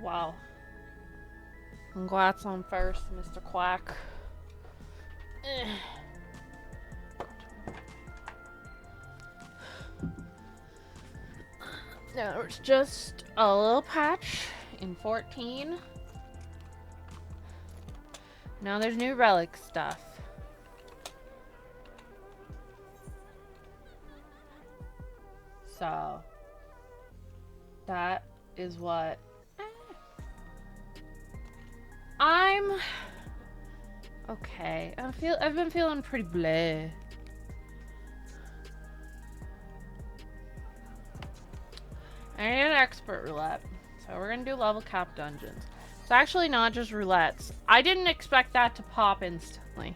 Wow. Congrats on first, Mr. Quack. Now it's just a little patch in 14. Now there's new relic stuff. So that is what I'm okay. I've been feeling pretty bleh. I need an expert roulette. So we're gonna do level cap dungeons. It's actually not just roulettes. I didn't expect that to pop instantly.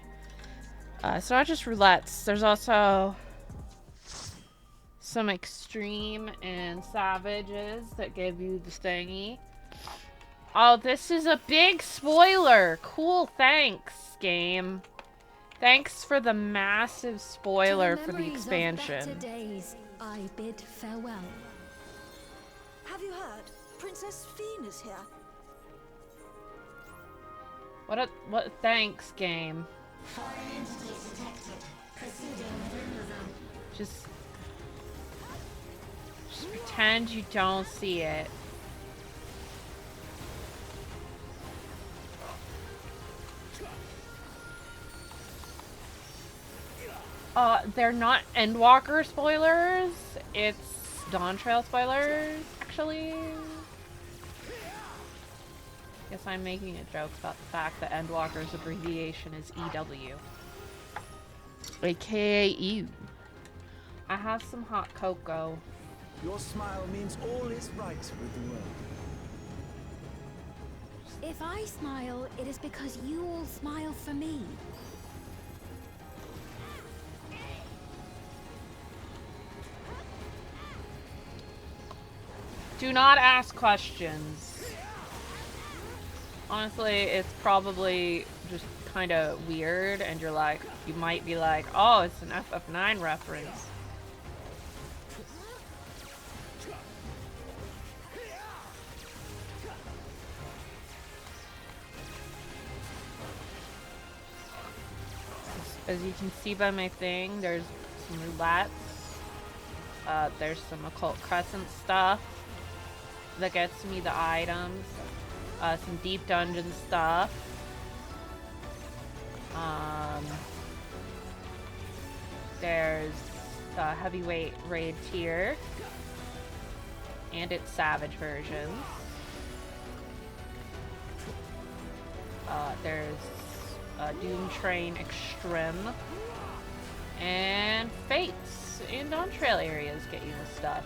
It's not just roulettes. There's also some extreme and savages that give you the thingy. Oh, this is a big spoiler. Cool, thanks, game. Thanks for the massive spoiler for the expansion. Of better days, I bid farewell. Have you heard? Princess Fiend is here. What thanks, game. Foreign entities detected. Proceeding with removal. Just pretend you don't see it. They're not Endwalker spoilers. It's Dawn Trail spoilers, actually. Guess I'm making a joke about the fact that Endwalker's abbreviation is EW. AKA EU. I have some hot cocoa. Your smile means all is right with the world. If I smile, it is because you all smile for me. Do not ask questions. Honestly, it's probably just kind of weird, and you're like, you might be like, oh, it's an FF9 reference. As you can see by my thing, there's some roulettes. There's some occult crescent stuff that gets me the items. Some deep dungeon stuff. There's the heavyweight raid tier and its savage versions. There's Doom Train Extreme and Fates and on trail areas get you the stuff.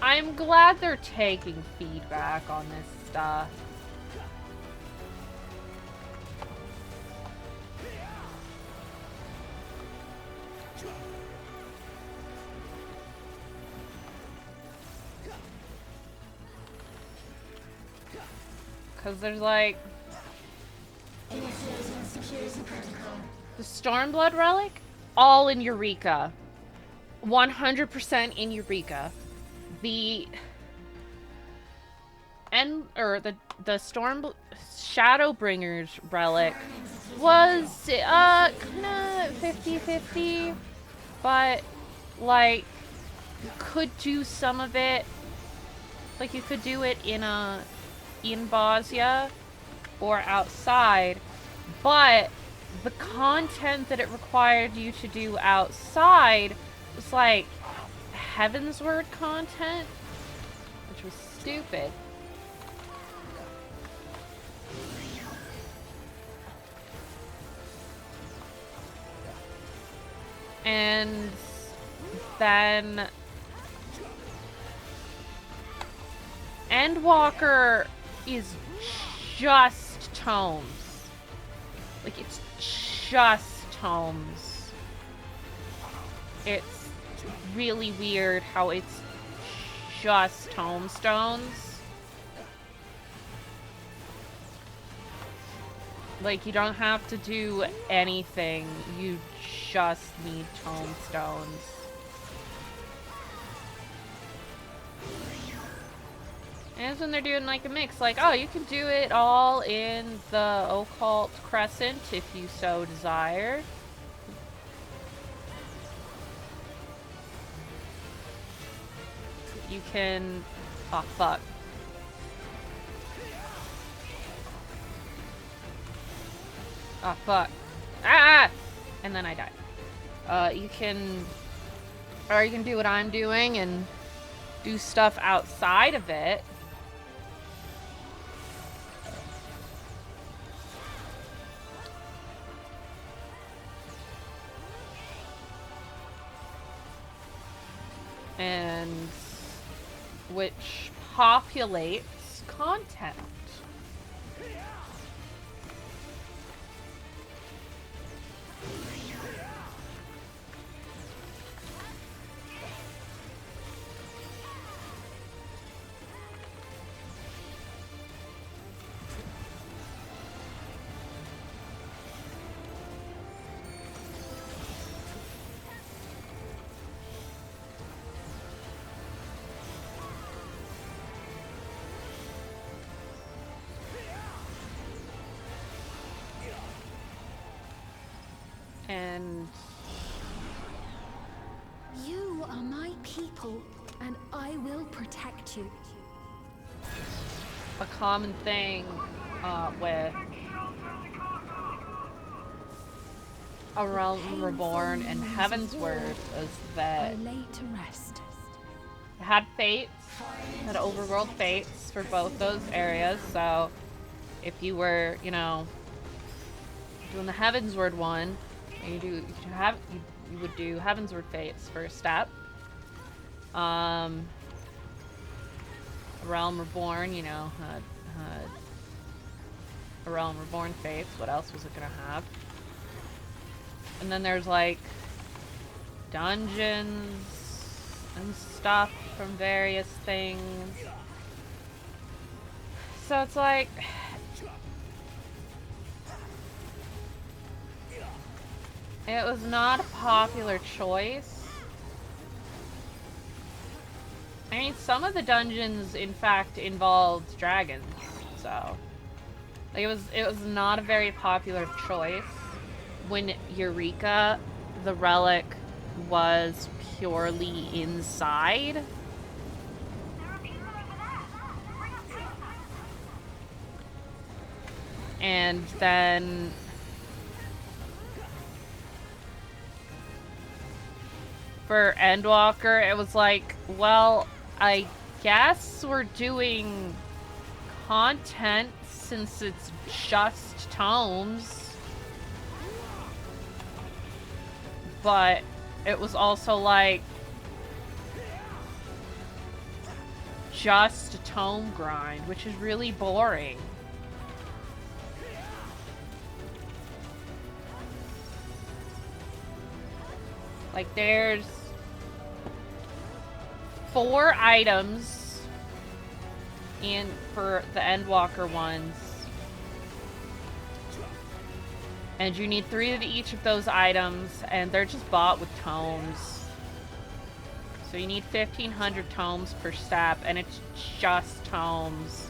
I'm glad they're taking feedback on this stuff. Because there's like the Stormblood relic, all in Eureka. 100% in Eureka. The Shadowbringer's relic was kind of 50-50, but like you could do some of it. Like you could do it in Bosnia or outside, but the content that it required you to do outside was like Heaven's Word content, which was stupid. And then Endwalker is just tomes. Like, it's just tomes. It's really weird how it's just tomestones. Like, you don't have to do anything. You just need tomestones. And it's when they're doing like a mix, like, oh, you can do it all in the Occult Crescent if you so desire. You can... oh, fuck. Oh, fuck. Ah! And then I died. You can... or you can do what I'm doing and do stuff outside of it. And which populates content. And You are my people, and I will protect you. a common thing with A Realm Reborn and Heavensward is that I lay to rest. it had fates, had overworld fates for both those areas. So if you were, you know, doing the Heavensward one, you would do Heavensward fates for a step. Realm Reborn, you know, had a Realm Reborn fates. What else was it gonna have? And then there's like dungeons and stuff from various things. So it's like it was not a popular choice. I mean, some of the dungeons, in fact, involved dragons, so like, it was not a very popular choice. When Eureka, the relic, was purely inside. And then for Endwalker, it was like, well, I guess we're doing content since it's just tomes. But it was also like just a tome grind, which is really boring. Like, there's 4 items for the Endwalker ones. And you need 3 of each of those items, and they're just bought with tomes. So you need 1,500 tomes per step, and it's just tomes.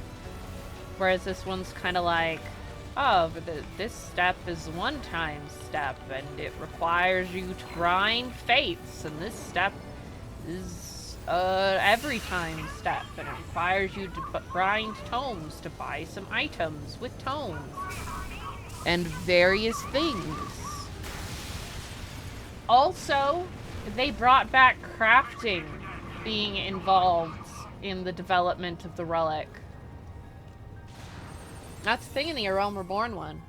Whereas this one's kind of like, oh, but this step is one-time step, and it requires you to grind fates, and this step is every time step, and it requires you to grind tomes to buy some items with tomes. And various things. Also, they brought back crafting being involved in the development of the relic. That's the thing in the Realm Reborn one.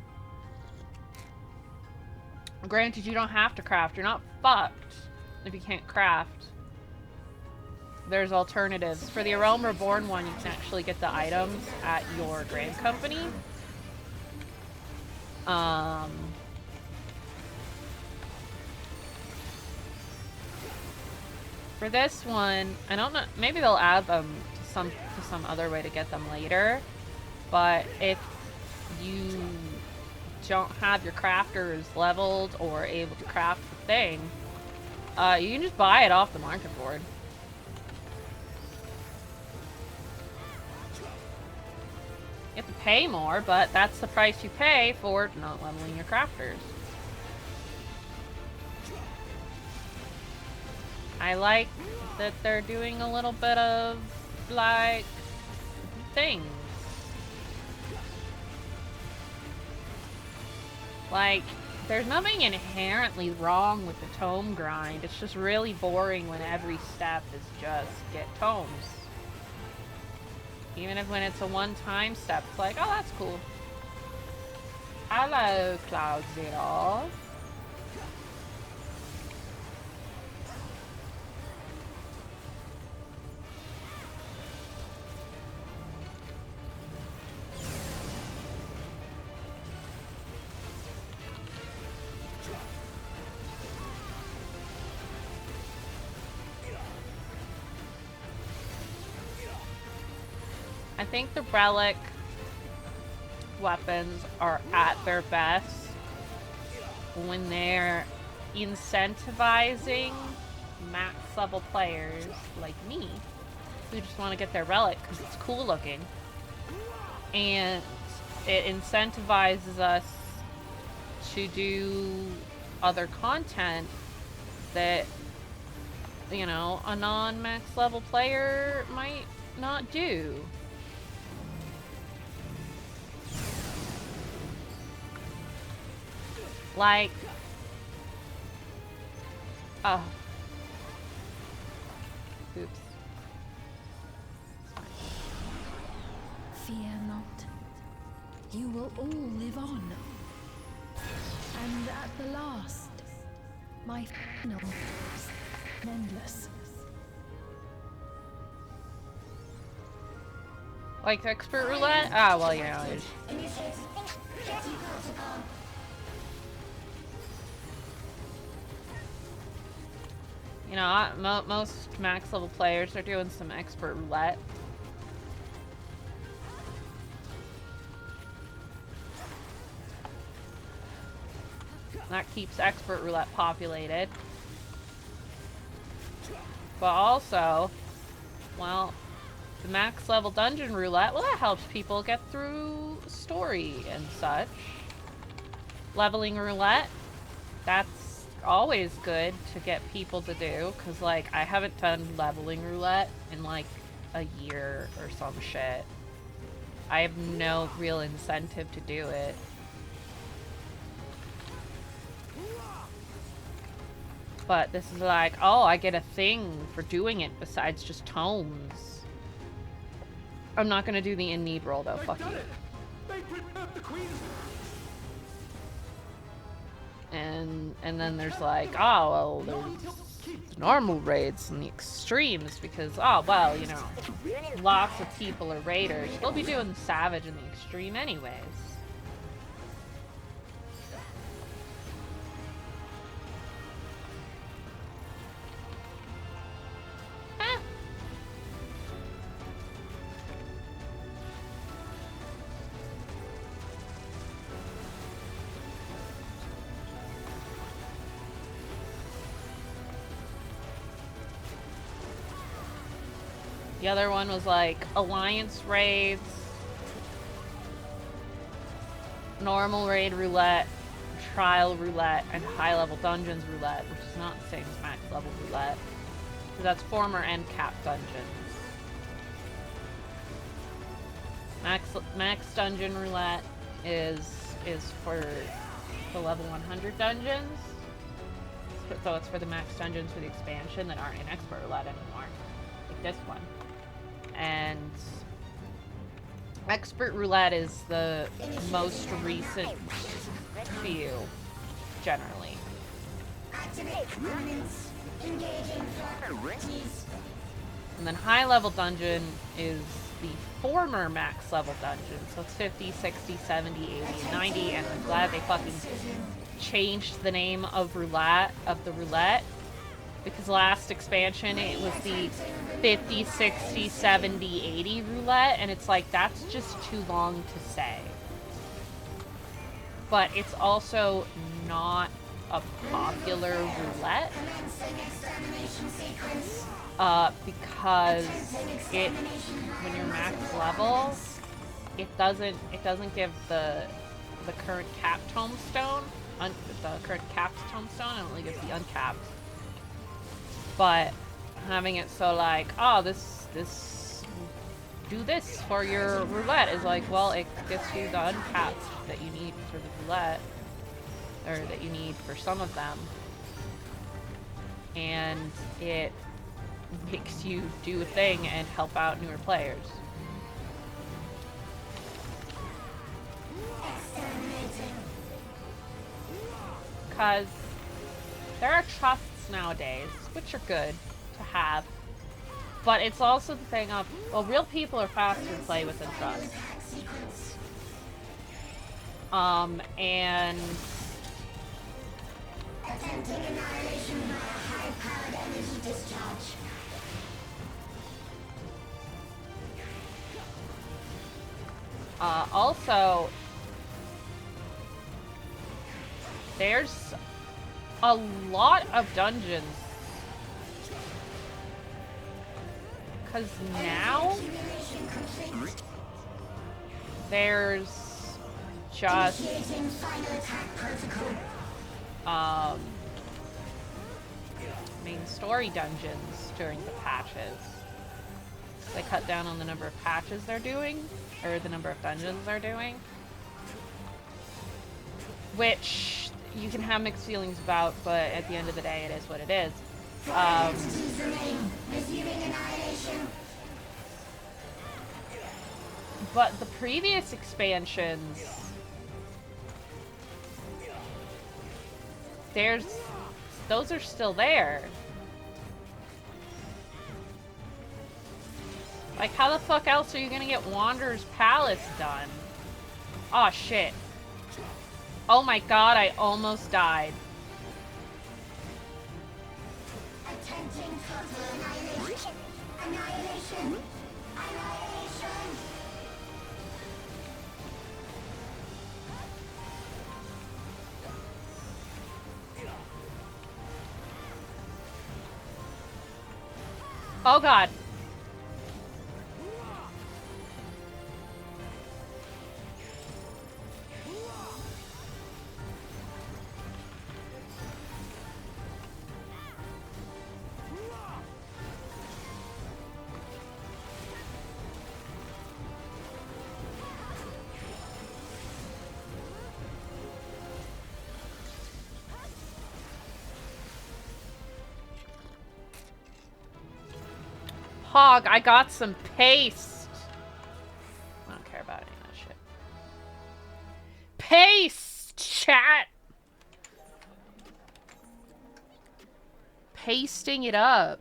Granted, you don't have to craft. You're not fucked if you can't craft. There's alternatives. For the Realm Reborn one, you can actually get the items at your Grand Company. For this one, I don't know, maybe they'll add them to some other way to get them later, but if you don't have your crafters leveled or able to craft the thing, you can just buy it off the market board. You have to pay more, but that's the price you pay for not leveling your crafters. I like that they're doing a little bit of, like, things. Like, there's nothing inherently wrong with the tome grind. It's just really boring when every step is just get tomes. Even if when it's a one-time step, it's like, oh, that's cool. Hello, Cloud Zero. I think the relic weapons are at their best when they're incentivizing max level players like me who just want to get their relic because it's cool looking, and it incentivizes us to do other content that, you know, a non-max level player might not do. Like, oh, oops. Fear not. You will all live on. And at the last, my final endless. Like expert roulette? Ah, well, you know, there's... You know, most max level players are doing some expert roulette. That keeps expert roulette populated. But also, well, the max level dungeon roulette, well, that helps people get through story and such. Leveling roulette, that's always good to get people to do, because, like, I haven't done leveling roulette in, like, a year or some shit. I have no real incentive to do it. But this is like, oh, I get a thing for doing it besides just tomes. I'm not gonna do the in-need roll, though. Fuck you. And then there's like, oh, well, there's normal raids and the extremes because, oh, well, you know, lots of people are raiders. They'll be doing the savage and the extreme anyways. The other one was like Alliance raids, normal raid roulette, trial roulette, and high level dungeons roulette, which is not the same as max level roulette. So that's former end cap dungeons. Max dungeon roulette is for the level 100 dungeons. So it's for the max dungeons for the expansion that aren't in expert roulette anymore, like this one. And expert roulette is the most recent few, generally. And then high level dungeon is the former max level dungeon. So it's 50, 60, 70, 80, and 90. And I'm glad they fucking changed the name of roulette, of the roulette. Because last expansion it was the 50, 60, 70, 80 roulette, and it's like, that's just too long to say. but it's also not a popular roulette. Because when you're max level, it doesn't give the current capped tombstone, the current capped tombstone, it only gives the uncapped. But having it so like, oh, this do this for your roulette is like, well, it gets you the uncapped that you need for the roulette, or that you need for some of them, and it makes you do a thing and help out newer players. Because there are trusts nowadays, which are good to have, but it's also the thing of, well, real people are faster to play with than trusts. And Attempting annihilation by a high-powered energy discharge. also, there's a lot of dungeons. Because now there's just main story dungeons during the patches. They cut down on the number of patches they're doing, or the number of dungeons they're doing, which you can have mixed feelings about, but at the end of the day, it is what it is. But the previous expansions, those are still there. Like, how the fuck else are you gonna get Wanderer's Palace done? Aw, shit. Oh my god, I almost died. Attempting total annihilation. Annihilation. Annihilation. Oh god. Hog, I got some paste. I don't care about any of that shit. Paste, chat. Pasting it up.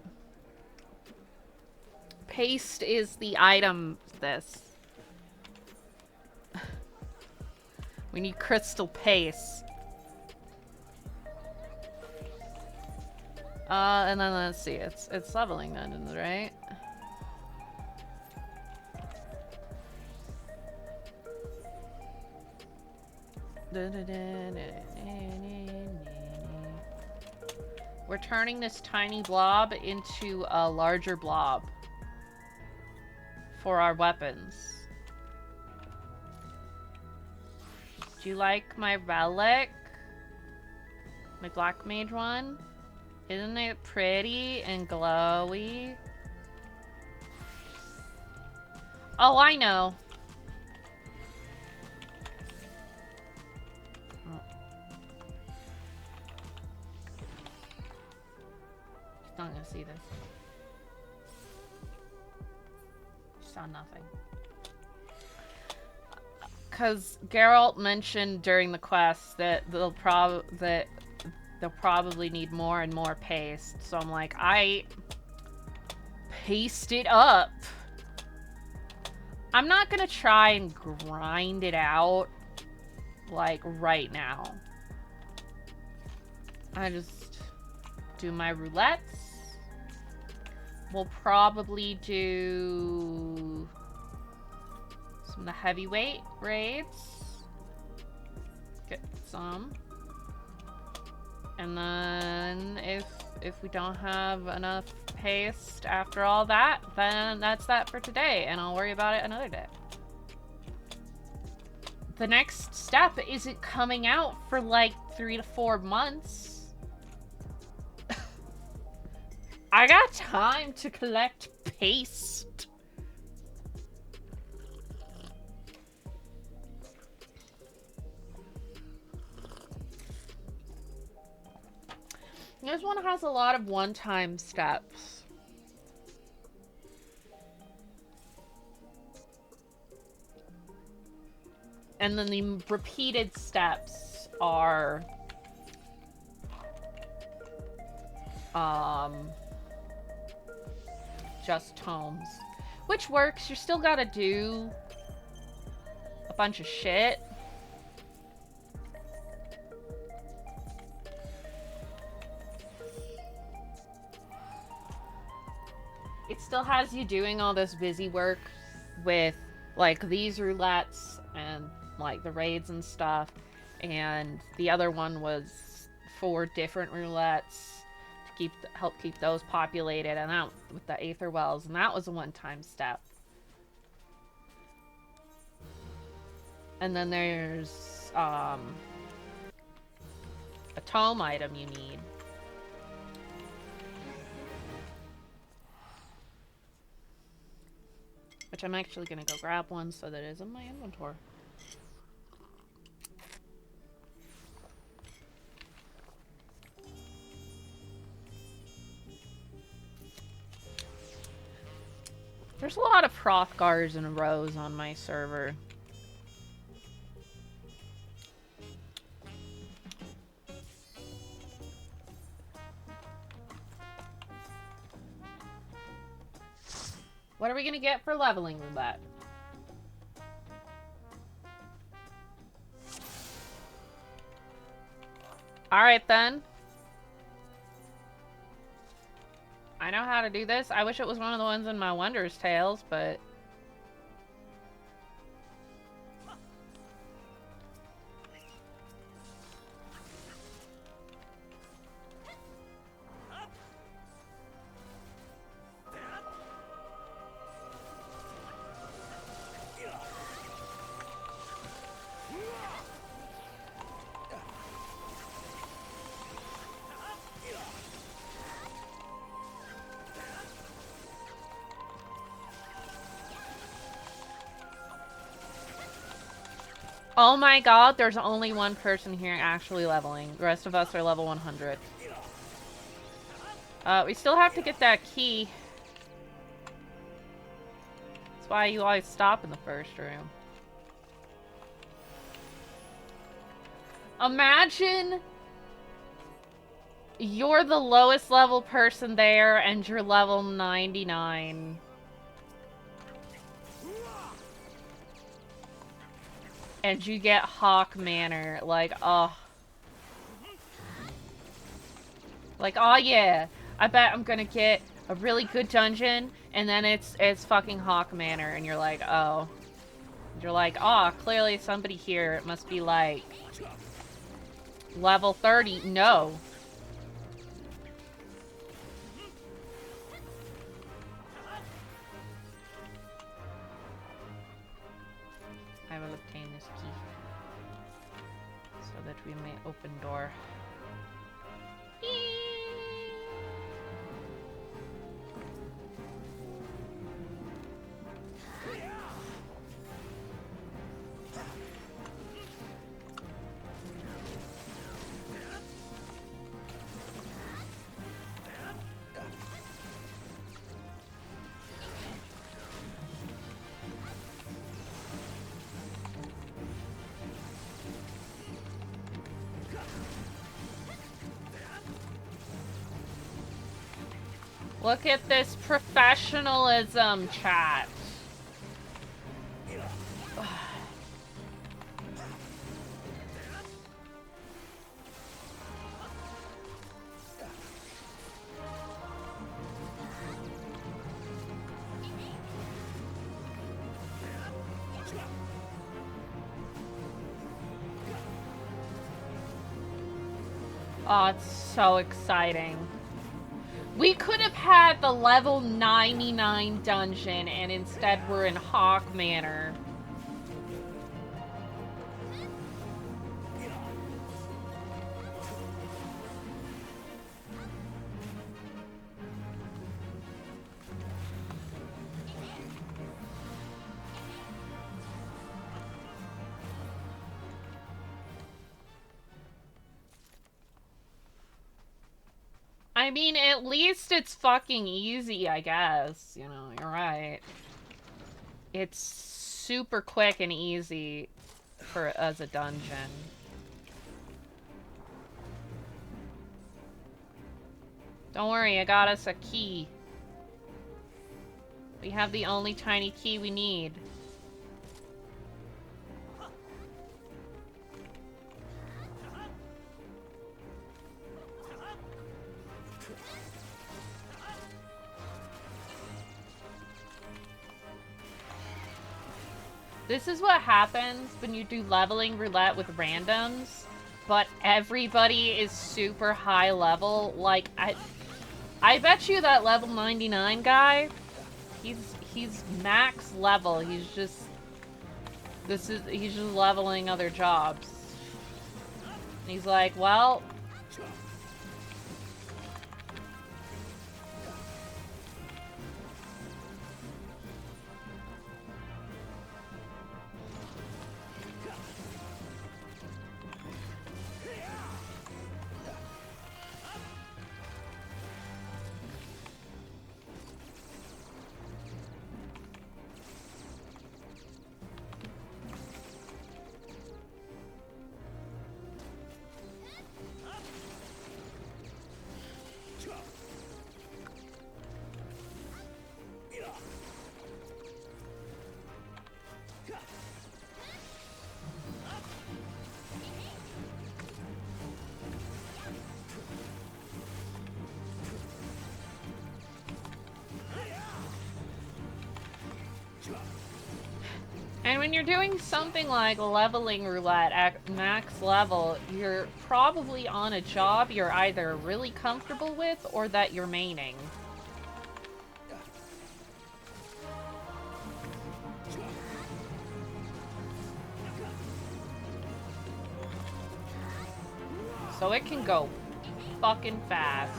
Paste is the item this. We need crystal paste. And then let's see, it's leveling dungeons, right? We're turning this tiny blob into a larger blob for our weapons. Do you like my relic? My black mage one? Isn't it pretty and glowy? Oh, I know. Oh. He's not gonna see this. Saw nothing. Because Geralt mentioned during the quest that they'll probably need more and more paste. So I'm like, I paste it up. I'm not gonna try and grind it out like right now. I just do my roulettes. We'll probably do some of the heavyweight raids. some. And then if we don't have enough haste after all that, then that's that for today, and I'll worry about it another day. The next step isn't coming out for like 3 to 4 months. I got time to collect paste. This one has a lot of one-time steps. And then the repeated steps are just tomes. Which works, you still gotta do a bunch of shit. It still has you doing all this busy work with, like, these roulettes and, like, the raids and stuff. And the other one was 4 different roulettes to help keep those populated. And that, with the Aether Wells, and that was a one-time step. And then there's, a tome item you need. Which I'm actually gonna go grab one so that it is in my inventory. There's a lot of Hrothgars and Rose on my server. What are we gonna get for leveling roulette? Alright then. I know how to do this. I wish it was one of the ones in my Wondrous Tales, but... Oh my god, there's only one person here actually leveling. The rest of us are level 100. We still have to get that key. That's why you always stop in the first room. Imagine you're the lowest level person there and you're level 99. And you get Hawk Manor, like, oh. Like, oh yeah, I bet I'm gonna get a really good dungeon, and then it's fucking Hawk Manor, and you're like, oh. You're like, oh, clearly somebody here, it must be like, level 30, no. I will obtain this key so that we may open door. Look at this professionalism, chat. Oh, it's so exciting. We could have had the level 99 dungeon, and instead we're in Hawk Manor. I mean, at least it's fucking easy, I guess. You know, you're right. It's super quick and easy as a dungeon. Don't worry, I got us a key. We have the only tiny key we need. This is what happens when you do leveling roulette with randoms, but everybody is super high level. Like, I bet you that level 99 guy, he's max level. He's just leveling other jobs. And he's like, well, and when you're doing something like leveling roulette at max level, you're probably on a job you're either really comfortable with or that you're maining. So it can go fucking fast.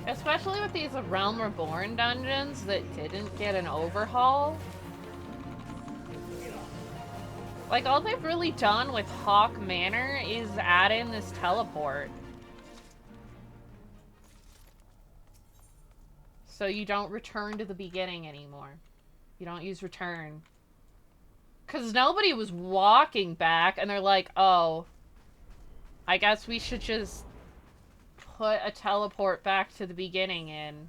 Especially with these Realm Reborn dungeons that didn't get an overhaul. Like, all they've really done with Hawk Manor is add in this teleport. So you don't return to the beginning anymore. You don't use return. Because nobody was walking back, and they're like, oh, I guess we should just put a teleport back to the beginning in.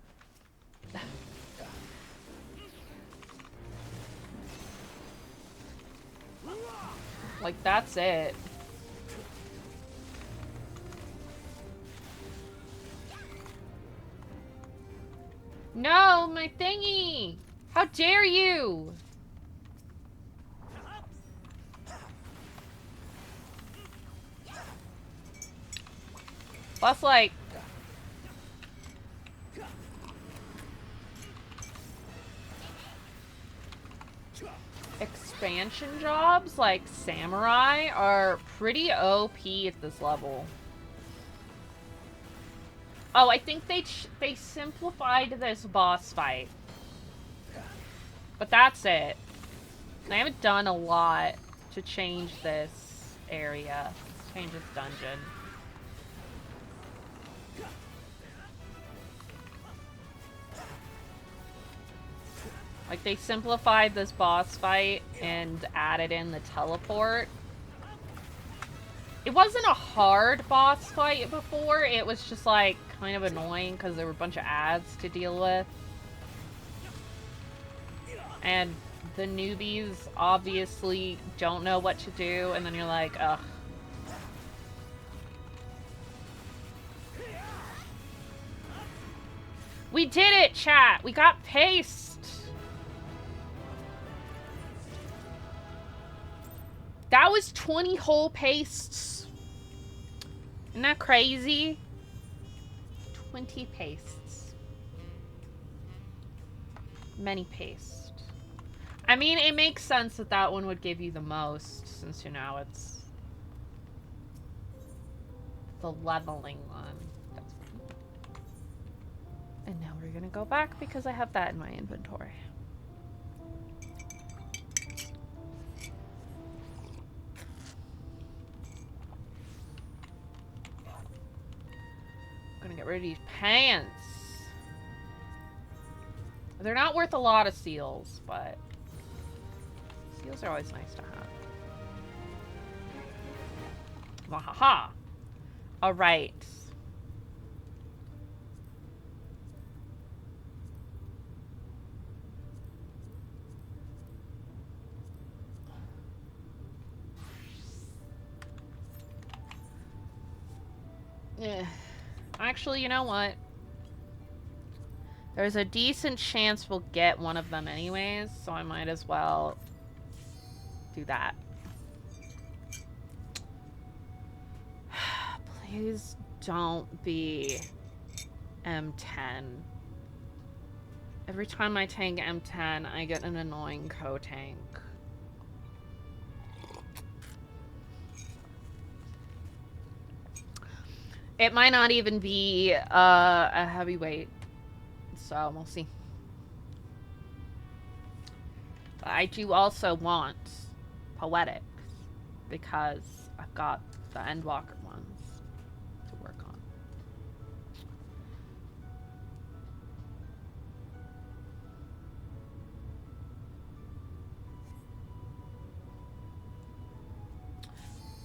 Like, that's it. No, my thingy! How dare you! Plus, like, expansion jobs like Samurai are pretty OP at this level. Oh, I think they simplified this boss fight. But that's it. They haven't done a lot to change this area, change this dungeon. Like, they simplified this boss fight and added in the teleport. It wasn't a hard boss fight before, it was just, like, kind of annoying because there were a bunch of ads to deal with. And the newbies obviously don't know what to do, and then you're like, ugh. We did it, chat! We got paste! That was 20 whole pastes. Isn't that crazy? 20 pastes. Many pastes. I mean, it makes sense that that one would give you the most, since, you know, it's the leveling one. That's fine. And now we're gonna go back because I have that in my inventory. I'm gonna get rid of these pants. They're not worth a lot of seals, but seals are always nice to have. Wahaha! Alright. Actually, you know what? There's a decent chance we'll get one of them anyways, so I might as well do that. Please don't be M10. Every time I tank M10, I get an annoying co-tank. It might not even be a heavyweight, so we'll see. But I do also want poetics because I've got the Endwalker ones to work on.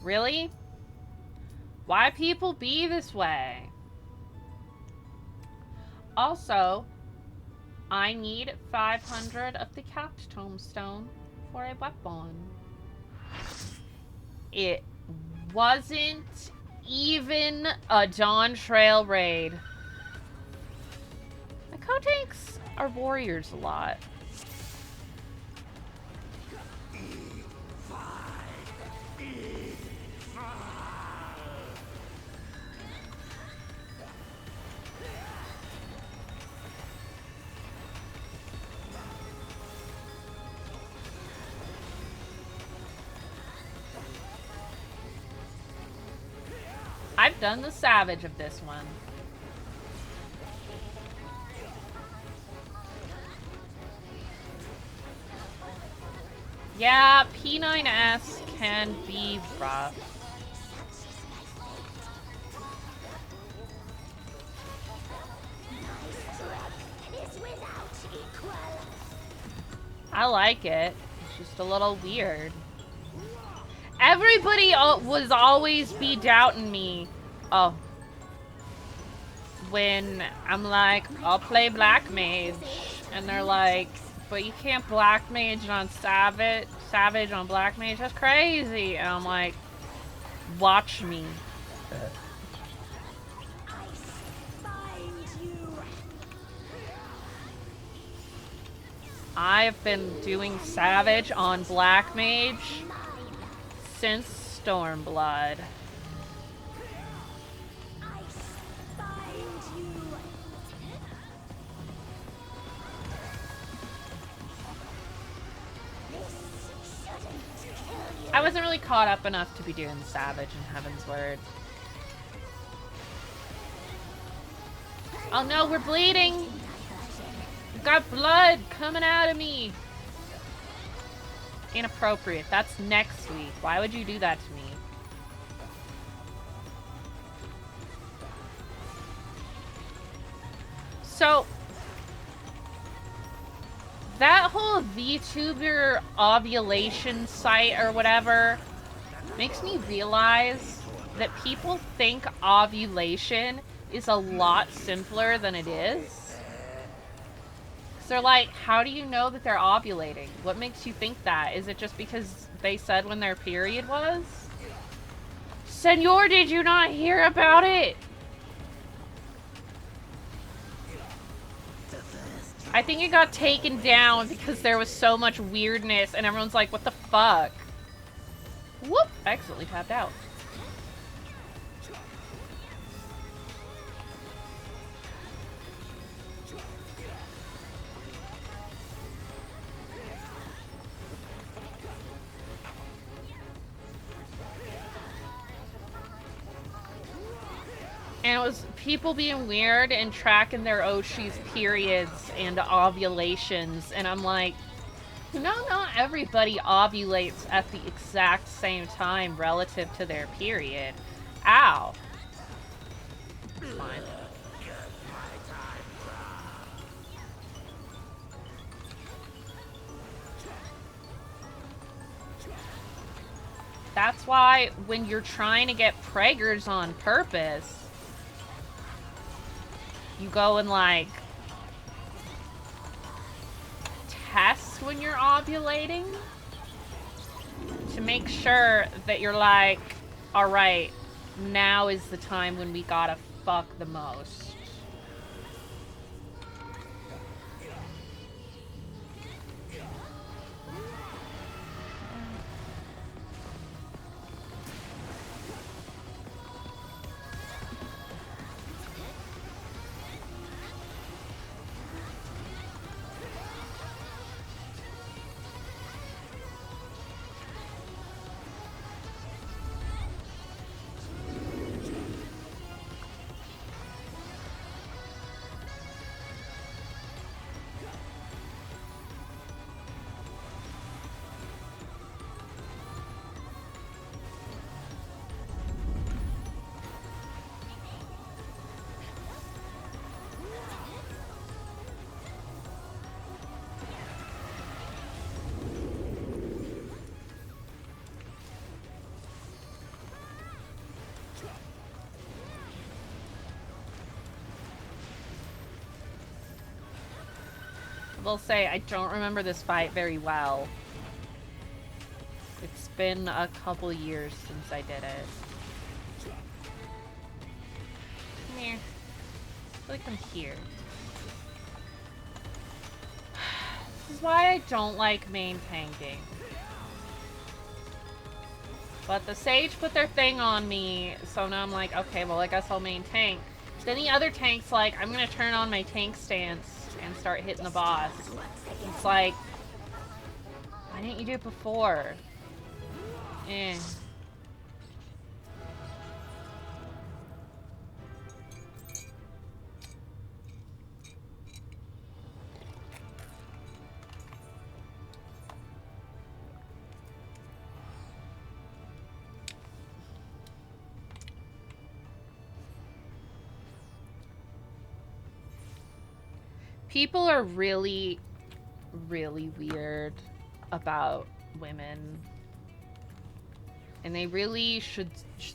Really? Why people be this way? Also, I need 500 of the capped tombstone for a weapon. It wasn't even a Dawn Trail raid. The co-tanks are warriors a lot. I've done the savage of this one. Yeah, P9S can be rough. I like it. It's just a little weird. Everybody was always be doubting me. Oh. When I'm like, I'll play Black Mage. And they're like, but you can't Black Mage on Savage on Black Mage. That's crazy. And I'm like, watch me. I've been doing Savage on Black Mage since Stormblood. I wasn't really caught up enough to be doing Savage in Heaven's Word. Oh no, we're bleeding! We've got blood coming out of me! Inappropriate. That's next week. Why would you do that to me? So, that whole VTuber ovulation site or whatever makes me realize that people think ovulation is a lot simpler than it is. They're like, how do you know that they're ovulating? What makes you think that? Is it just because they said when their period was? Senor, did you not hear about it? I think it got taken down because there was so much weirdness and everyone's like, what the fuck? Whoop! I accidentally tapped out. And it was people being weird and tracking their Oshi's periods and ovulations. And I'm like, no, not everybody ovulates at the exact same time relative to their period. Ow. It's fine. That's why when you're trying to get preggers on purpose, you go and like test when you're ovulating to make sure that you're like, all right, now is the time when we gotta fuck the most. I will say, I don't remember this fight very well. It's been a couple years since I did it. Come here. I feel like I'm here. This is why I don't like main tanking. But the Sage put their thing on me, so now I'm like, okay, well, I guess I'll main tank. Then the other tank's like, I'm gonna turn on my tank stance and start hitting the boss. It's like, why didn't you do it before? Eh. People are really, really weird about women. And they really should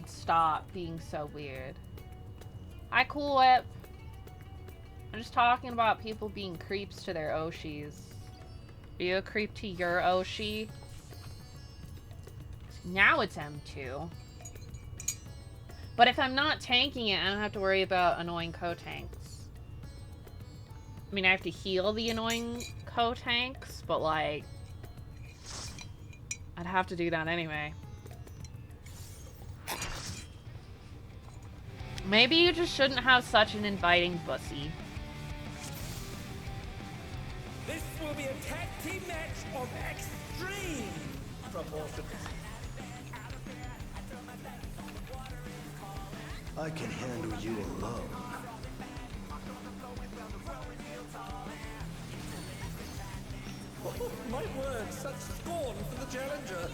stop being so weird. Hi, Cool Whip. I'm just talking about people being creeps to their Oshis. Are you a creep to your Oshi? Now it's M2. But if I'm not tanking it, I don't have to worry about annoying co-tanks. I mean, I have to heal the annoying co-tanks, but like, I'd have to do that anyway. Maybe you just shouldn't have such an inviting pussy. This will be a tag team match of extreme proportions. I can handle you alone. Oh, my word, such scorn for the challenger.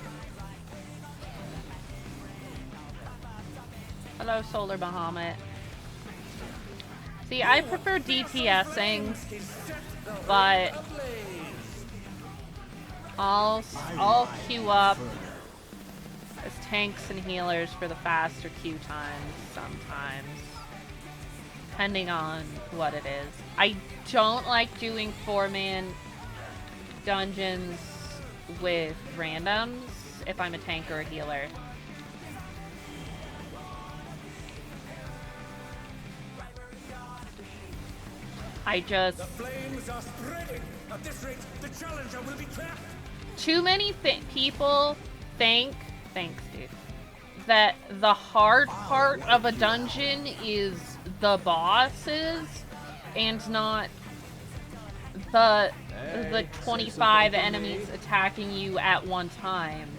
Hello, Solar Bahamut. See, I prefer DPSing, but I'll queue up as tanks and healers for the faster queue times sometimes, depending on what it is. I don't like doing 4-man dungeons with randoms if I'm a tank or a healer. I just... The flames are spreading. At this rate, the challenger will be trapped. Too many people think Thanks, dude. That the hard part of a dungeon is the bosses and not the 25 enemies attacking you at one time.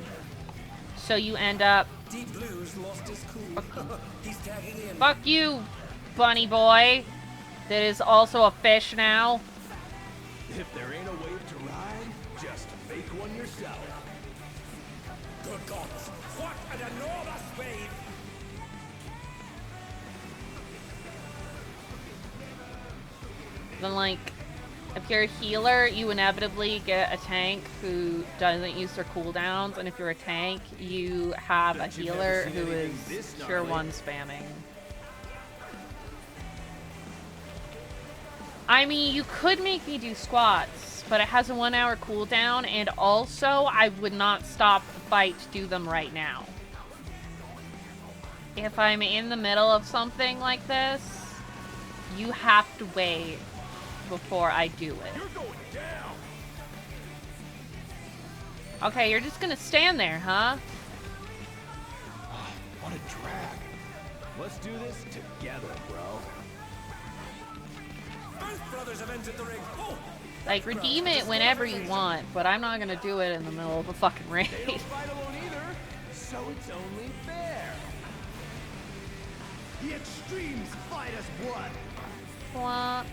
So you end up... Deep Blue's lost his cool. He's tagging in. Fuck you, bunny boy. That is also a fish now. If there ain't a wave to ride, just fake one yourself. Good gods, what an enormous wave! Then, like, if you're a healer, you inevitably get a tank who doesn't use their cooldowns, and if you're a tank, you have a healer who is pure one spamming. I mean, you could make me do squats, but it has a 1 hour cooldown, and also, I would not stop the fight to do them right now. If I'm in the middle of something like this, you have to wait before I do it. You're going down. Okay, you're just gonna stand there, huh? Oh, what a drag. Let's do this together, bro. Both brothers have entered the ring. Oh, Like, redeem it whenever you want, but I'm not gonna do it in the middle of a fucking raid. They don't fight alone either, so it's only fair. The extremes fight as one. Blah.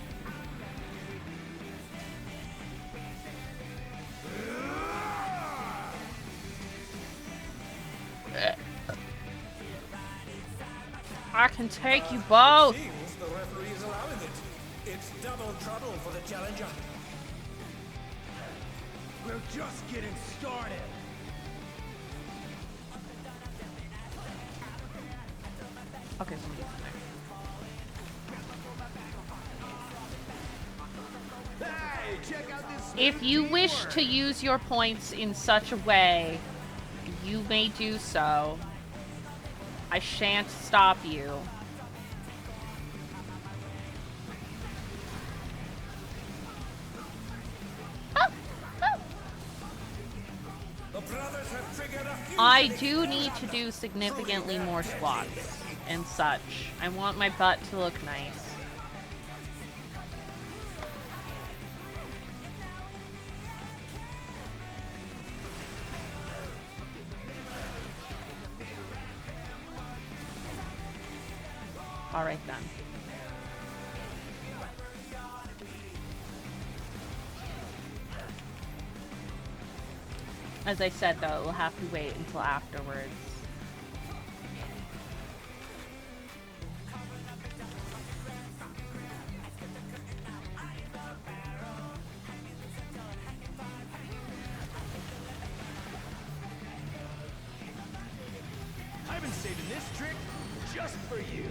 I can take you both. seems the referee is allowing it. It's double trouble for the challenger. We're just getting started. Okay, Hey, check out this. if you wish to use your points in such a way, you may do so. I shan't stop you. The brothers have triggered a few. I do need to do significantly more squats and such. I want my butt to look nice. Alright then. As I said though, we'll have to wait until afterwards. I've been saving this trick just for you.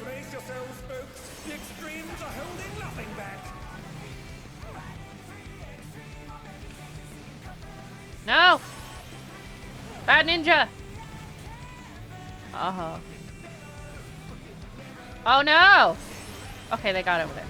Brace yourselves, folks. The extremes are holding nothing back. No! Bad ninja! Uh-huh. Oh no! Okay, they got over there.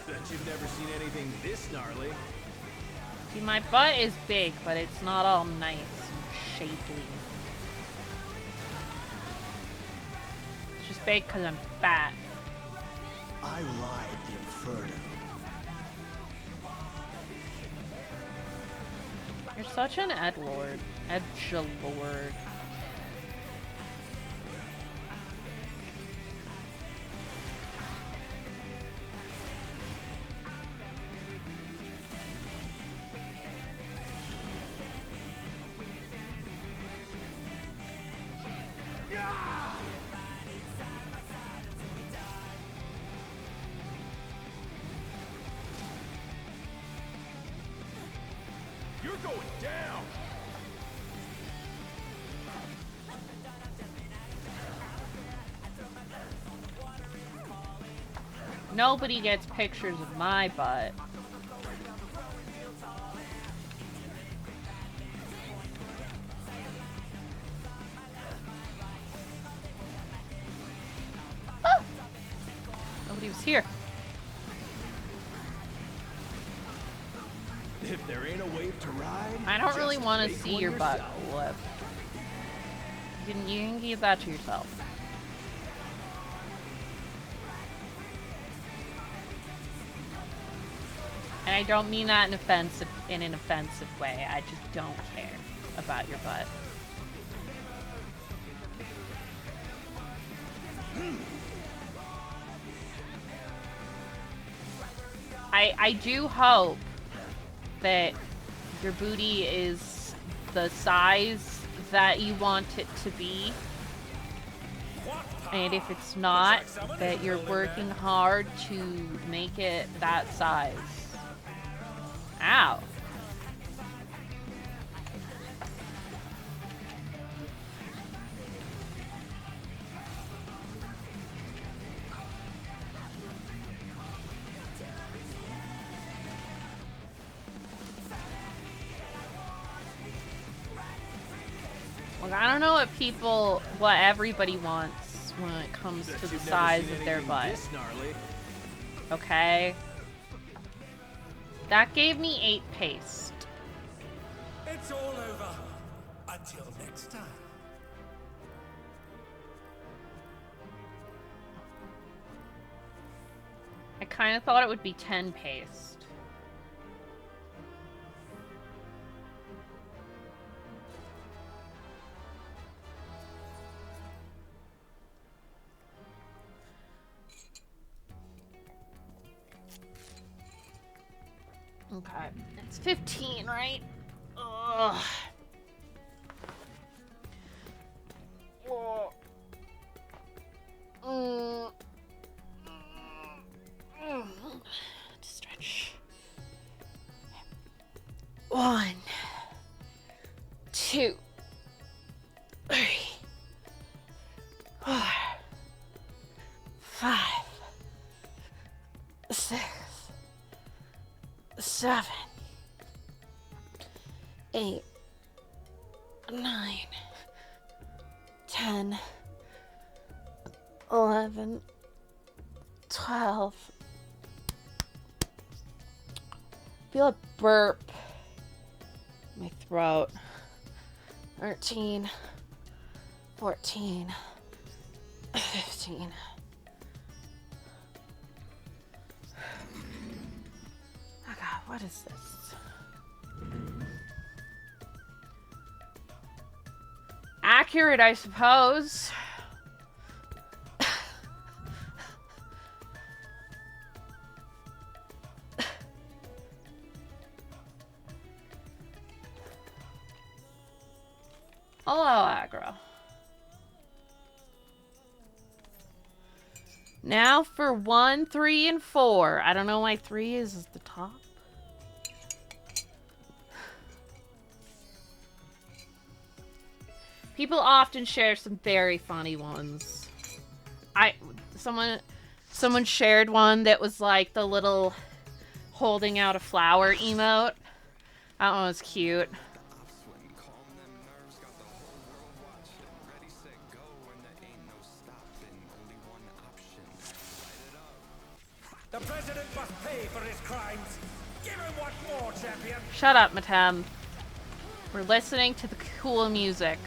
Bet you've never seen anything this gnarly. See, my butt is big, but it's not all nice and shapely. It's just big because I'm fat. I ride the inferno. You're such an edgelord. Edgelord. You're going down. Nobody gets pictures of my butt. Ah! Nobody was here. If there ain't a wave to ride, I don't really just want to make see one your butt, yourself. Coolip. You can keep that to yourself. And I don't mean that in an offensive way. I just don't care about your butt. I do hope that your booty is the size that you want it to be. And if it's not, that you're working hard to make it that size. Ow. Well, I don't know what everybody wants when it comes to the size of their butt. Okay? That gave me 8 paste. It's all over. Until next time. I kind of thought it would be 10 paste. Okay, it's 15, right? Ugh. Oh. Stretch. 1, 2, 3, 4, 5, 6, 7, 8, 9, 10, 11, 12. Feel a burp in my throat. 13, 14, 15. Oh God, what is this? Accurate, I suppose. Hello, aggro. Now for 1, 3, and 4. I don't know why 3 is at the top. People often share some very funny ones. Someone shared one that was like the little holding out a flower emote. That one was cute. The president must pay for his crimes. Give him what more, champion. Shut up, Matem. We're listening to the cool music.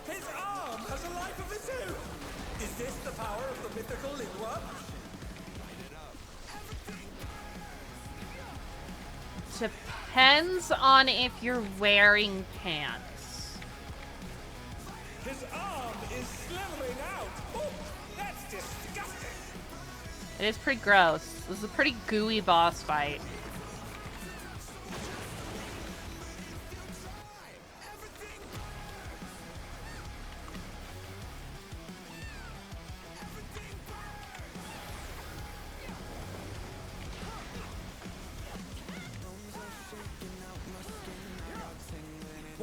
His arm has a life of its own. Is this the power of the mythical Lingua? Depends on if you're wearing pants. His arm is slithering out. Oh, that's disgusting. It is pretty gross. This is a pretty gooey boss fight.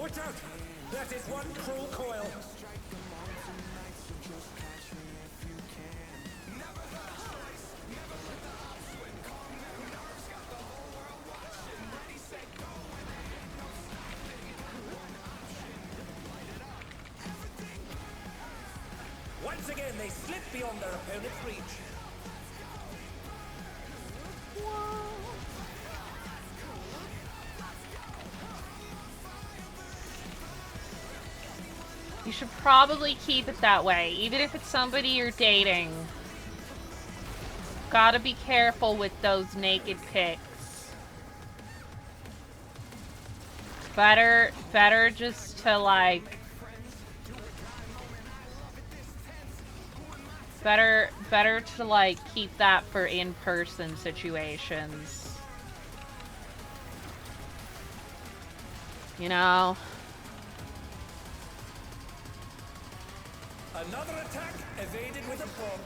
Watch out! That is one cruel coil. Once again, they slip beyond their opponent's reach. You should probably keep it that way, even if it's somebody you're dating. Gotta be careful with those naked pics. Better just to like... Better to like keep that for in-person situations. You know? Another attack evaded with a bomb.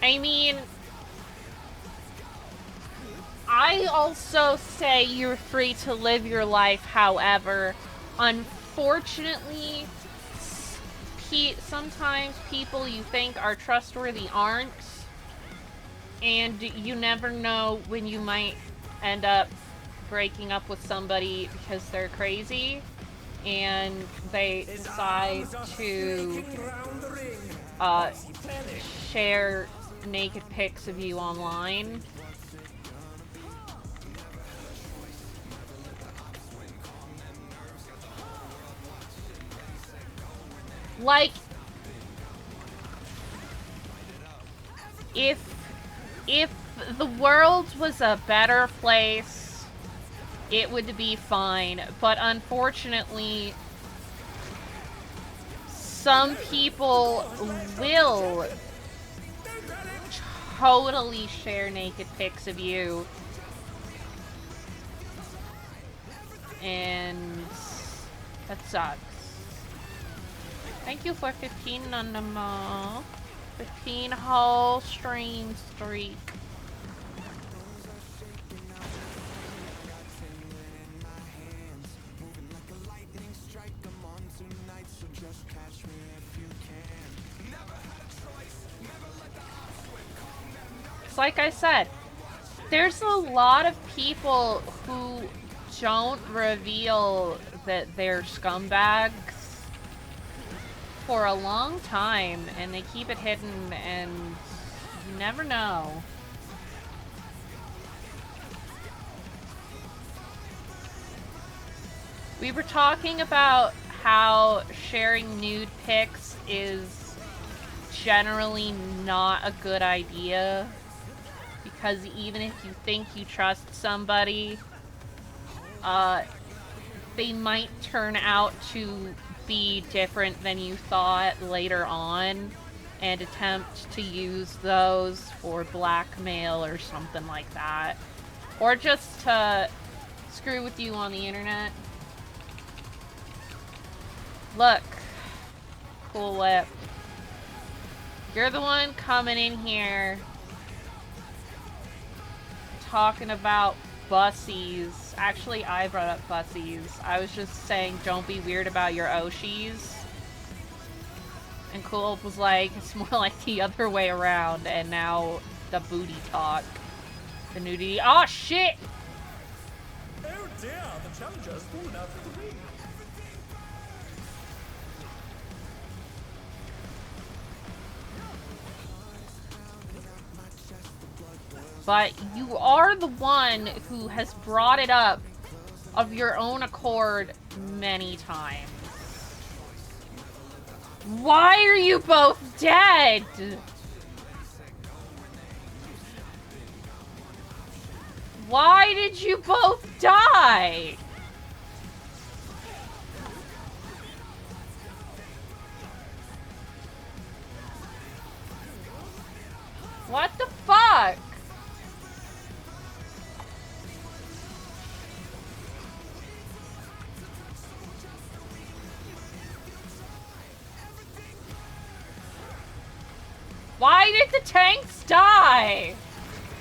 I mean, I also say you're free to live your life, however, unfortunately, sometimes people you think are trustworthy aren't, and you never know when you might end up breaking up with somebody because they're crazy, and they decide to share naked pics of you online. Like, if the world was a better place, it would be fine. But unfortunately, some people will totally share naked pics of you. And that sucks. Thank you for 15 on the mall. 15 whole stream streak. It's like I said, there's a lot of people who don't reveal that they're scumbags for a long time, and they keep it hidden, and you never know. We were talking about how sharing nude pics is generally not a good idea, because even if you think you trust somebody, they might turn out to be different than you thought later on and attempt to use those for blackmail or something like that. Or just to screw with you on the internet. Look. Cool Whip. You're the one coming in here talking about bussies. Actually, I brought up bussies. I was just saying don't be weird about your Oshis. And Cool was like, it's more like the other way around, and now the booty talk. The nudity. Oh shit! Oh dear, the challenger's fallen out of the ring. But you are the one who has brought it up of your own accord many times. Why are you both dead? Why did you both die? What the fuck? Why did the tanks die?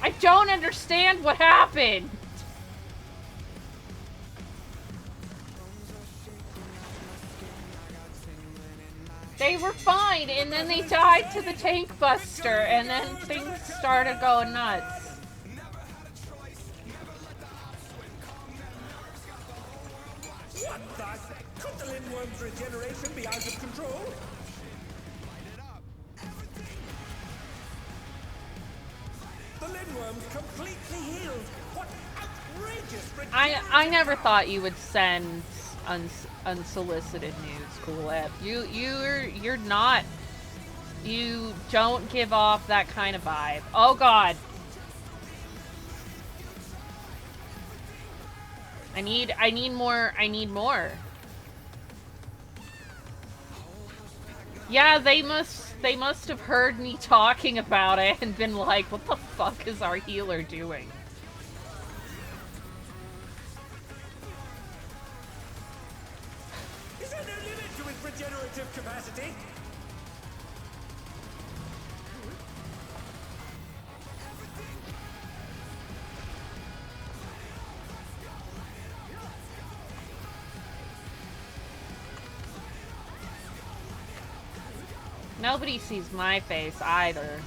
I don't understand what happened. They were fine, and then they died to the tank buster, and then things started going nuts. What the? Could the Lindworm's regeneration be out of control? The Lindworm's completely healed. What outrageous I never thought you would send unsolicited nudes, Cool Whip. You're not. You don't give off that kind of vibe. Oh God. I need more. Yeah, they must have heard me talking about it and been like, what the fuck is our healer doing? Is there no limit to his regenerative capacity? Nobody sees my face either.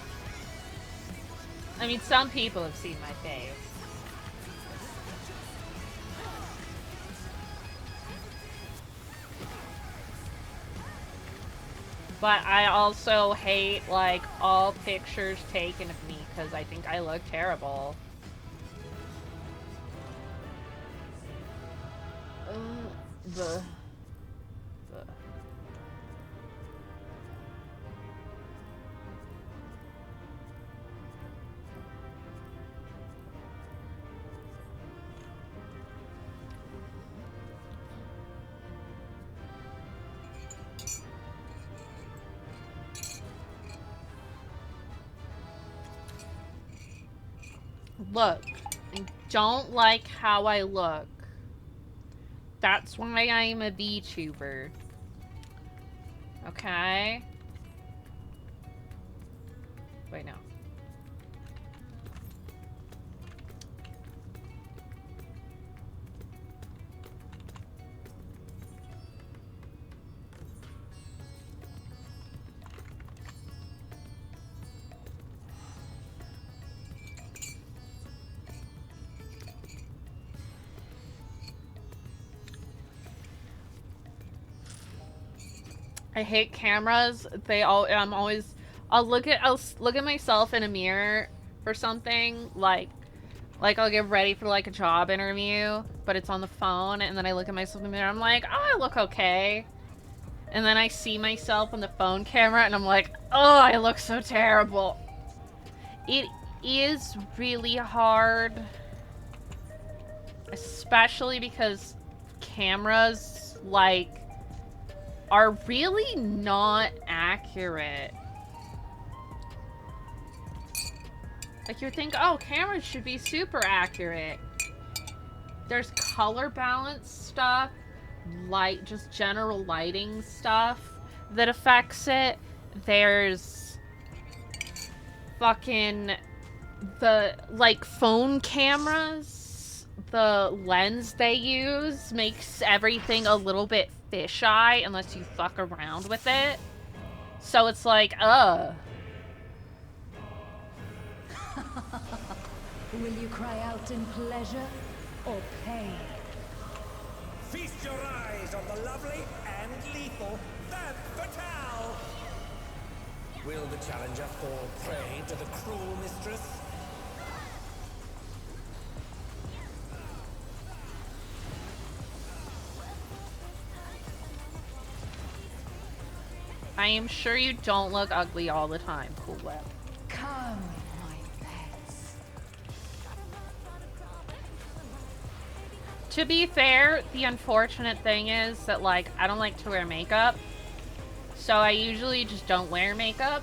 I mean, some people have seen my face. But I also hate, like, all pictures taken of me because I think I look terrible. Bleh. Look, I don't like how I look. That's why I'm a VTuber. Okay? Wait, no. I hate cameras. I'll look at myself in a mirror for something like I'll get ready for like a job interview, but it's on the phone, and then I look at myself in the mirror. I'm like, oh, I look okay. And then I see myself on the phone camera, and I'm like, oh, I look so terrible. It is really hard, especially because cameras like are really not accurate. Like, you think, oh, cameras should be super accurate. There's color balance stuff, just general lighting stuff that affects it. There's fucking like, phone cameras. The lens they use makes everything a little bit fisheye unless you fuck around with it. So it's like, Will you cry out in pleasure or pain? Feast your eyes on the lovely and lethal FF14! Will the challenger fall prey to the cruel mistress? I am sure you don't look ugly all the time, Cool Whip. Come, my pets. To be fair, the unfortunate thing is that, like, I don't like to wear makeup. So I usually just don't wear makeup,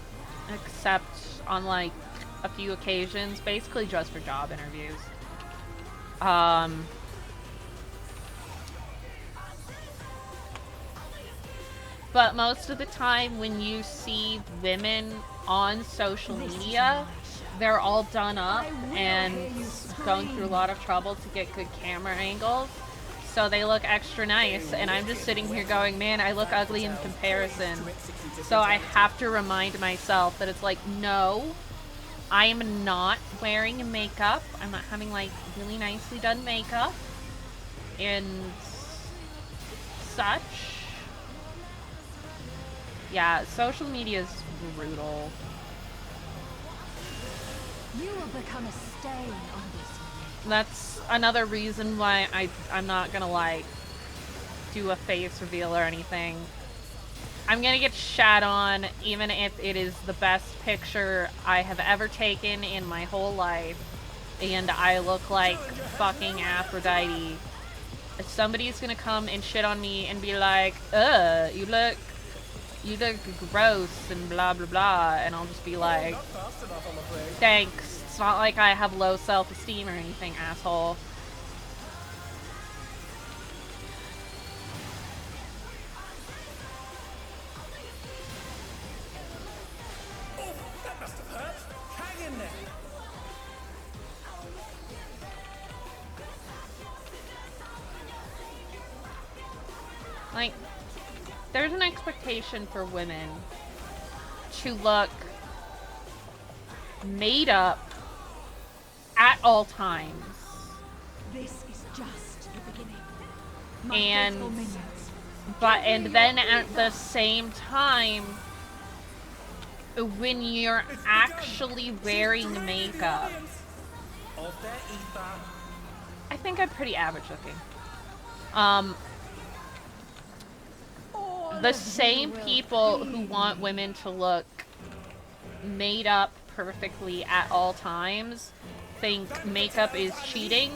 except on, like, a few occasions, basically just for job interviews. But most of the time when you see women on social media, they're all done up and going through a lot of trouble to get good camera angles. So they look extra nice, and I'm just sitting here going, man, I look ugly in comparison. So I have to remind myself that it's like, no, I am not wearing makeup. I'm not having like really nicely done makeup and such. Yeah, social media is brutal. You will become a stain on this. That's another reason why I'm not gonna like do a face reveal or anything. I'm gonna get shat on even if it is the best picture I have ever taken in my whole life and I look like fucking Aphrodite. If somebody's gonna come and shit on me and be like, you look gross and blah blah blah, and I'll just be like, thanks. It's not like I have low self-esteem or anything, asshole. Oh, that must have hurt. Hang in there. Like, there's an expectation for women to look made up at all times. This is just the beginning. And faithful minions. and then at the same time, when you're actually wearing makeup, Of their ether. I think I'm pretty average looking. The same people who want women to look made up perfectly at all times think makeup is cheating.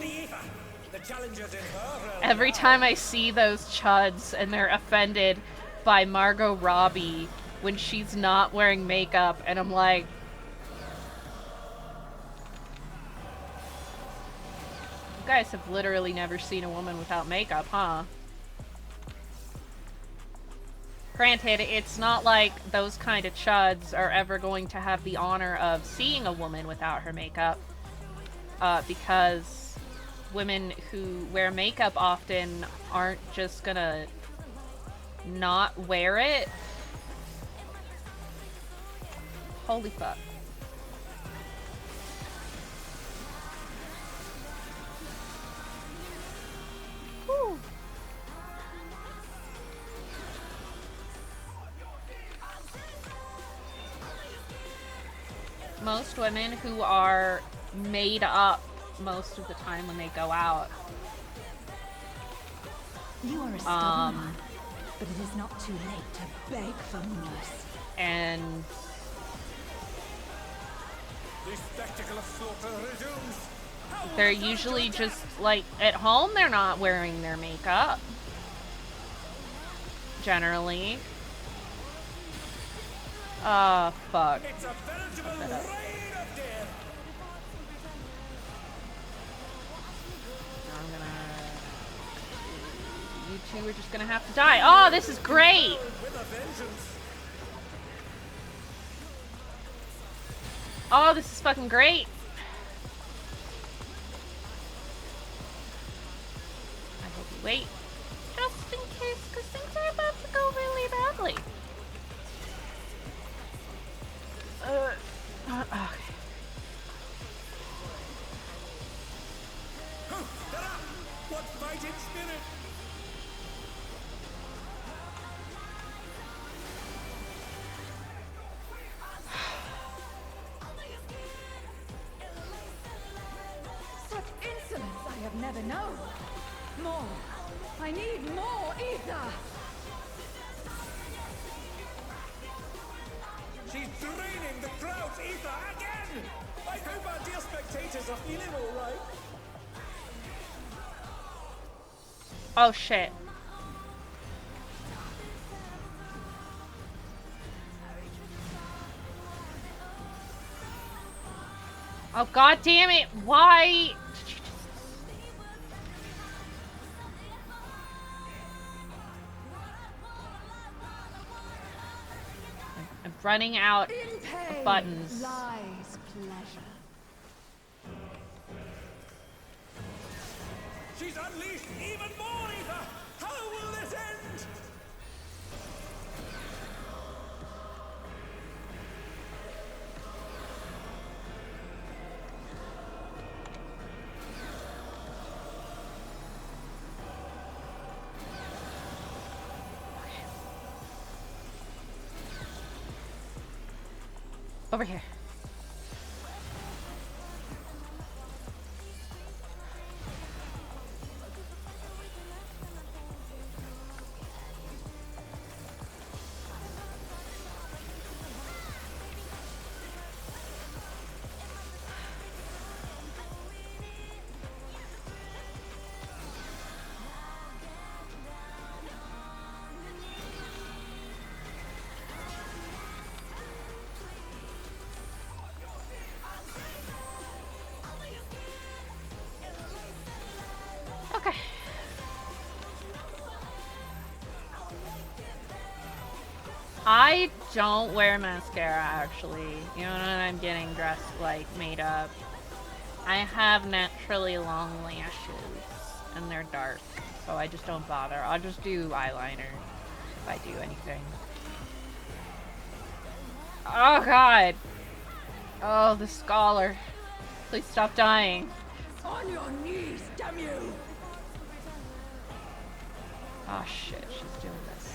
The challengers in her realm. Every time I see those chuds and they're offended by Margot Robbie when she's not wearing makeup, and I'm like, you guys have literally never seen a woman without makeup, huh? Granted, it's not like those kind of chuds are ever going to have the honor of seeing a woman without her makeup, because women who wear makeup often aren't just gonna not wear it. Holy fuck. Whew. Most women who are made up most of the time when they go out. You are a stubborn man, but it is not too late to beg for mercy. And The spectacle of slaughter resumes. they're usually just, like, at home they're not wearing their makeup. Generally. Ah, fuck. It's a veritable reign of death. I'm gonna... You two are just gonna have to die. Oh, this is great! With a vengeance. Oh, this is fucking great! I hope you wait. Just in case, because things are about to go really badly. Okay. What fighting spirit? Such insolence I have never known. More. I need more ether. She's draining the crowd's ether again! I hope our dear spectators are feeling alright. Oh shit. Oh god damn it, why? I'm running out In pain of buttons. lies pleasure. She's unleashed even more ether! How will this end? Over here. Okay. I don't wear mascara, actually. You know, when I'm getting dressed, like, made up. I have naturally long lashes, and they're dark, so I just don't bother. I'll just do eyeliner if I do anything. Oh, God. Oh, the scholar. Please stop dying. On your knees, damn you! Oh, shit. She's doing this.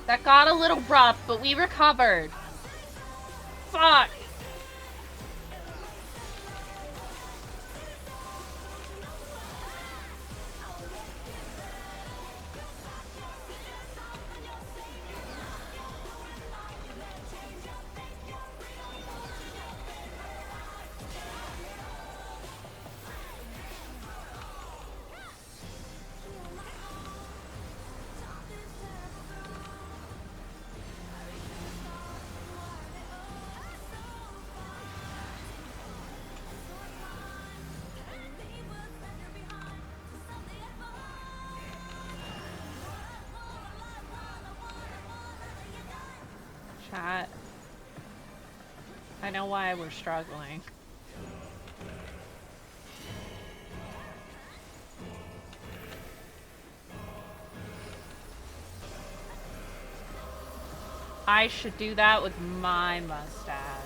That got a little rough, but we recovered. Fuck! Chat. I know why we're struggling. I should do that with my mustache.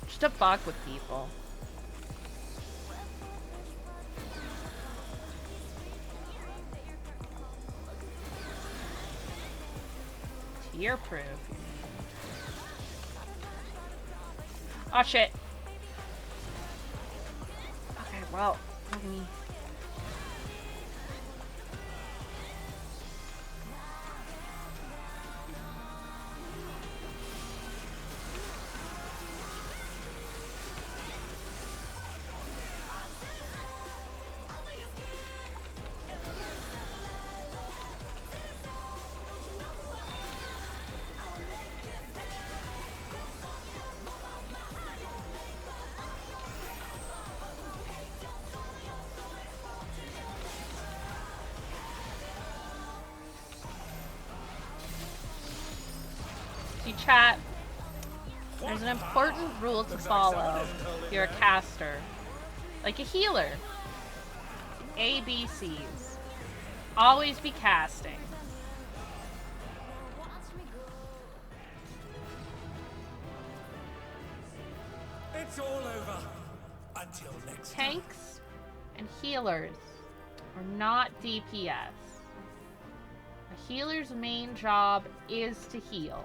Just to fuck with people. Tear proof. Oh shit. Okay, well, let me. Chat, there's an important rule to follow. You're a caster. Like a healer. ABCs. Always be casting. It's all over. Until next time. Tanks and healers are not DPS. A healer's main job is to heal.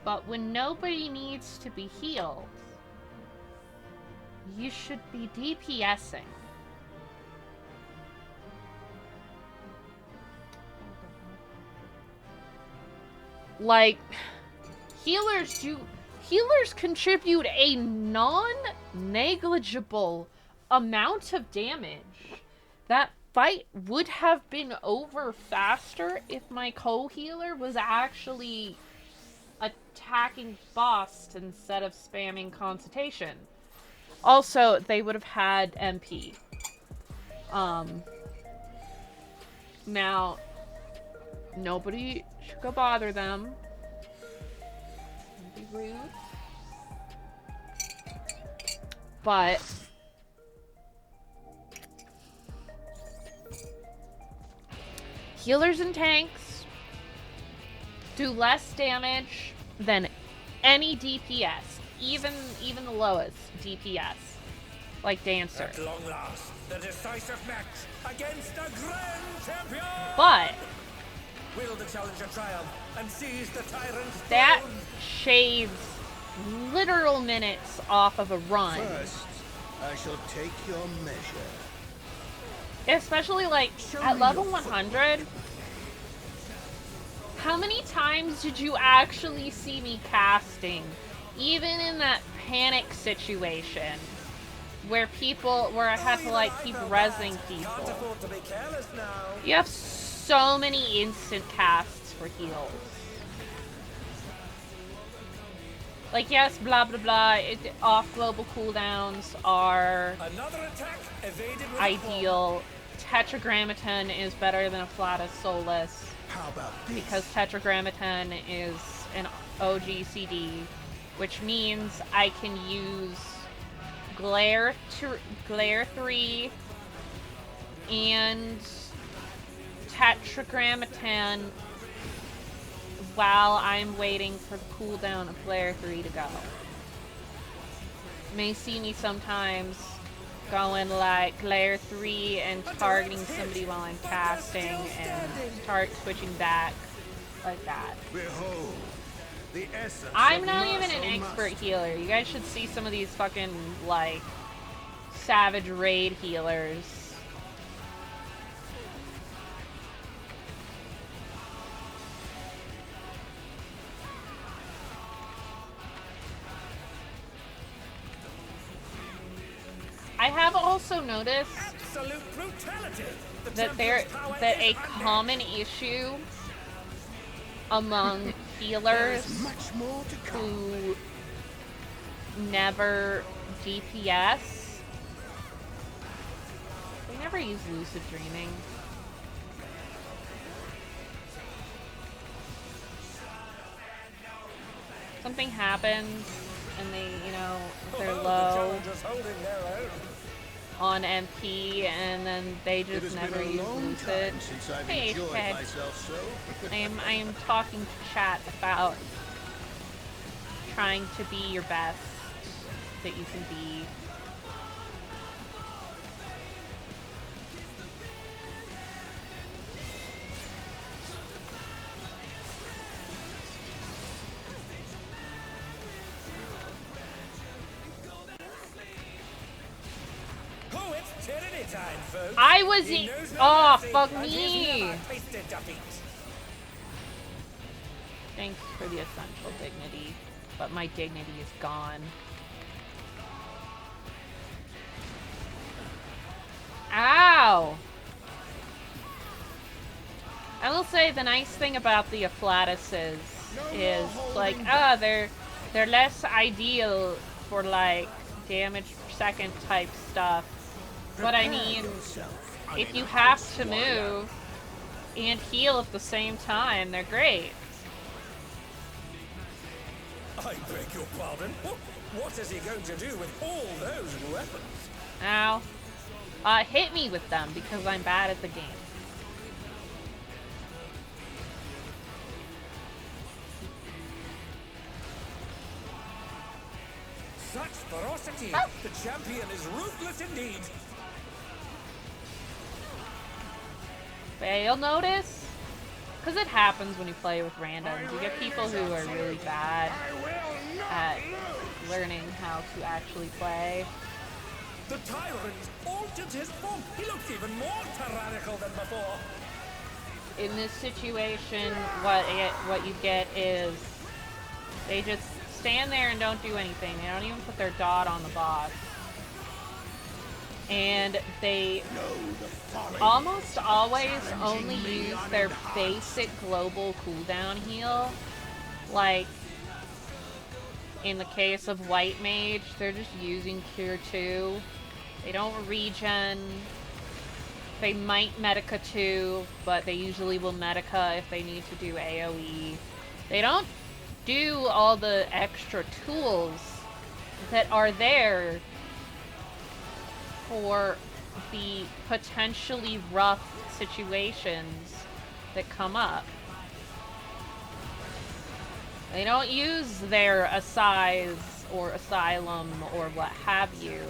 But when nobody needs to be healed, You should be DPSing. Like, healers contribute a non-negligible amount of damage. That fight would have been over faster if my co-healer was actually attacking boss instead of spamming consultation. Also, they would have had MP. Now, nobody should go bother them. Don't be rude. But healers and tanks do less damage than any DPS, even the lowest DPS, like Dancer. At long last, the decisive match against a grand champion. But Will the challenger triumph and seize the tyrant's that throne? shaves literal minutes off of a run. First, I shall take your measure. Especially like at level 100. How many times did you actually see me casting? Even in that panic situation where I had to like keep rezzing Can't people. afford to be careless now. You have so many instant casts for heals. Like, yes, blah blah blah, off global cooldowns are Another attack evaded with ideal. Tetragrammaton is better than Afflatus Solus How about this? because Tetragrammaton is an OG CD, which means I can use Glare 3 and Tetragrammaton while I'm waiting for the cooldown of Glare 3 to go. You may see me sometimes going like Glare 3 and targeting somebody while I'm casting and start switching back like that. Behold, the essence I'm of not even an muscle expert mastery. healer. You guys should see some of these fucking like savage raid healers. I have also noticed absolute brutality. The that champion's power that is a unmatched. common issue among There healers is much more to come. who never DPS, they never use lucid dreaming. Something happens and they, if they're Oh, the low challenger's holding their own. on MP and then they It just has never been a use long lucid. time since I've Hey, enjoyed Ted. myself so. I am talking to chat about trying to be your best that you can be. Oh, it's tyranny time, folks. I was He in. knows no Oh, mercy, fuck and he's me! never tasted defeat. Thanks for the essential dignity, but my dignity is gone. Ow! I will say the nice thing about the Afflatuses is like, they're less ideal for like damage per second type stuff. But I mean, if you have to move and heal at the same time, they're great. I beg your pardon. What is he going to do with all those weapons? Ow. Hit me with them because I'm bad at the game. Such ferocity! Oh. The champion is ruthless indeed. But you'll notice, because it happens when you play with randoms, you get people who are really bad at learning how to actually play. tyrant altered his form. He looks even more tyrannical than before. In this situation, what you get is they just stand there and don't do anything. They don't even put their dot on the boss. And they almost always only use their basic global cooldown heal. Like, in the case of White Mage, they're just using Cure 2. They don't regen. They might Medica 2, but they usually will Medica if they need to do AoE. They don't do all the extra tools that are there for the potentially rough situations that come up. They don't use their Assize or Asylum or what have you.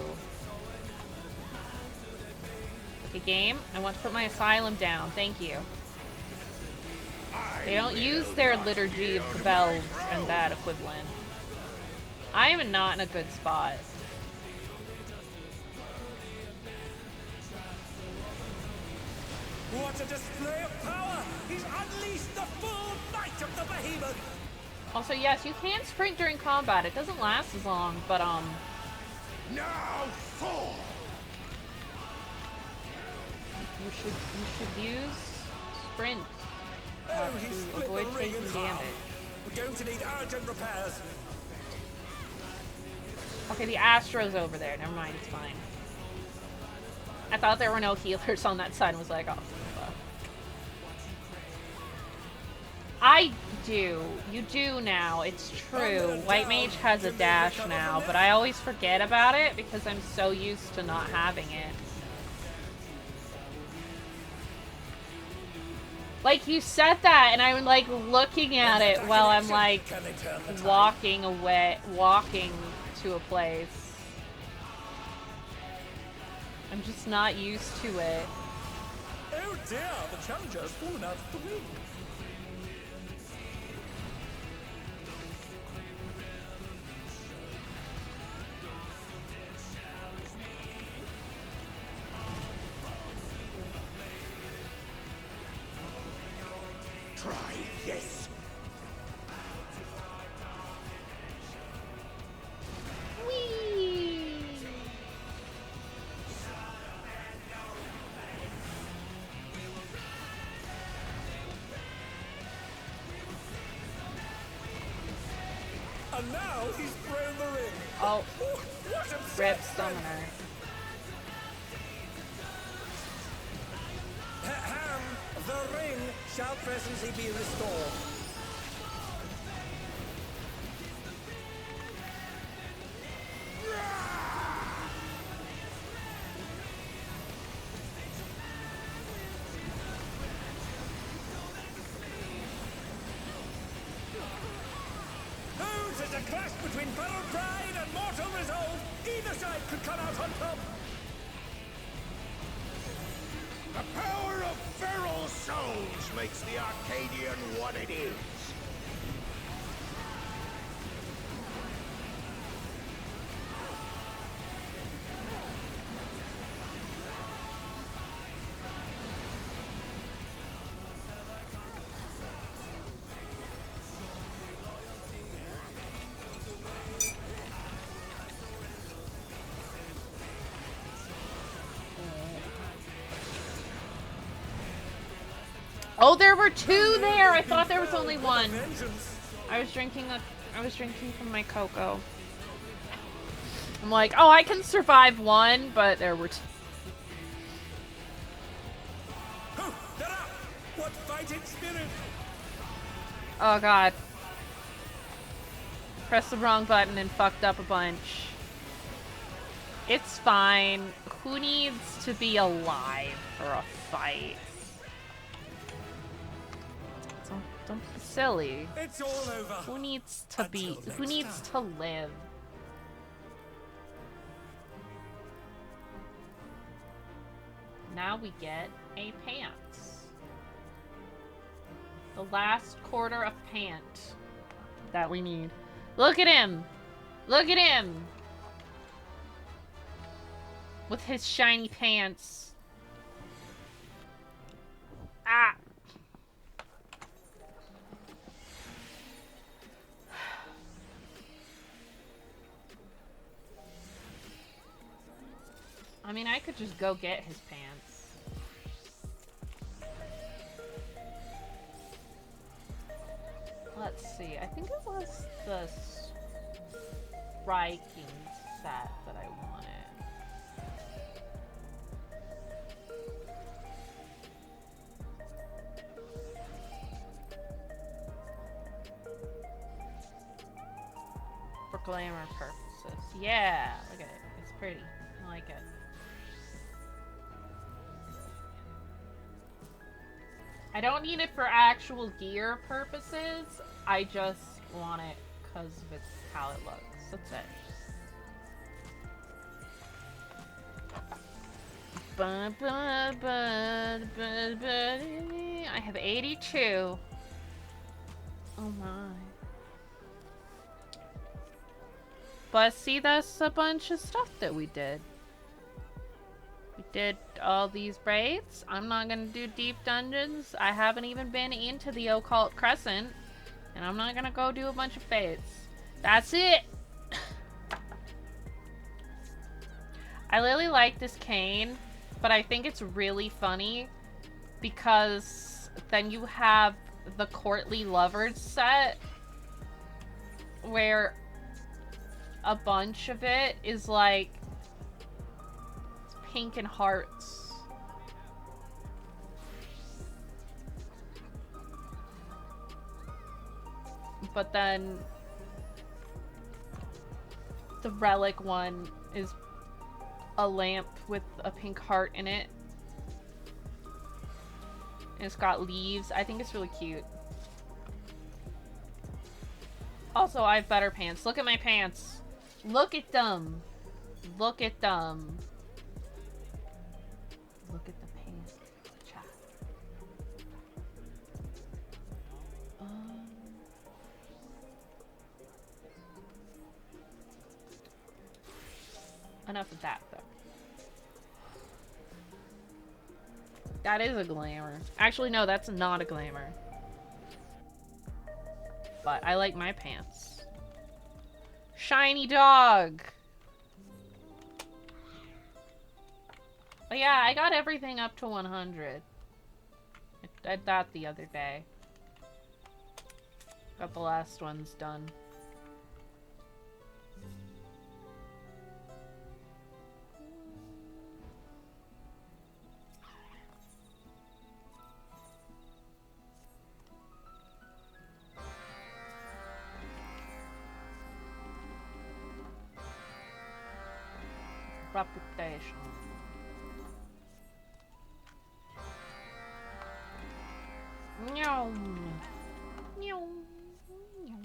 Okay, game, I want to put my Asylum down. Thank you. They don't use their Liturgy of the Bells and that equivalent. I am not in a good spot. What a display of power! He's unleashed the full might of the behemoth! Also, yes, you can sprint during combat. It doesn't last as long, but, Now fall! you should use sprint Oh, he to split avoid the ring taking in damage. half. We're going to need urgent repairs. Okay, the Astro's over there. Never mind, it's fine. I thought there were no healers on that side and was like, oh, fuck. I do. You do now. It's true. White Mage has a dash now, but I always forget about it because I'm so used to not having it. Like, you said that, and I'm, like, looking at it while I'm, like, walking to a place. I'm just not used to it. Oh dear, the challenger's fallen out of the ring. Try this. Whee! And now he's thrown the ring. Oh, What a Rip set Summoner. Ham, the ring shall presently be restored. Who's as a clash between battle pride and mortal resolve? Either side could come out on top. The power of feral souls makes the Arcadian what it is. Oh, there were two there. I thought there was only one. Vengeance. I was drinking from my cocoa. I'm like, oh, I can survive one, but there were two. Oh, they're up! What fighting spirit! Oh god. Pressed the wrong button and fucked up a bunch. It's fine. Who needs to be alive for a fight? Don't be silly. It's all over. Who needs to be? Who needs to live? Now we get a pants. The last quarter of pant that we need. Look at him! Look at him! with his shiny pants. Ah. I mean, I could just go get his pants. Let's see. I think it was the striking set that I wanted. For glamour purposes. Yeah, look at it. It's pretty. I like it. I don't need it for actual gear purposes. I just want it because of its how it looks. That's it. I have 82. Oh my. But see, that's a bunch of stuff that we did. We did all these raids. I'm not gonna do deep dungeons. I haven't even been into the Occult Crescent. And I'm not gonna go do a bunch of fates. That's it! I really like this cane, but I think it's really funny because then you have the Courtly Lovers set where a bunch of it is like pink and hearts. But then the relic one is a lamp with a pink heart in it. And it's got leaves. I think it's really cute. Also, I have better pants. Look at my pants. Look at them. Look at them. Look at the pants. Chat. Enough of that, though. That is a glamour. Actually, no, that's not a glamour. But I like my pants. Shiny dog! But yeah, I got everything up to 100. I did that the other day. Got the last ones done. Reputation. Meow. Meow. Meow.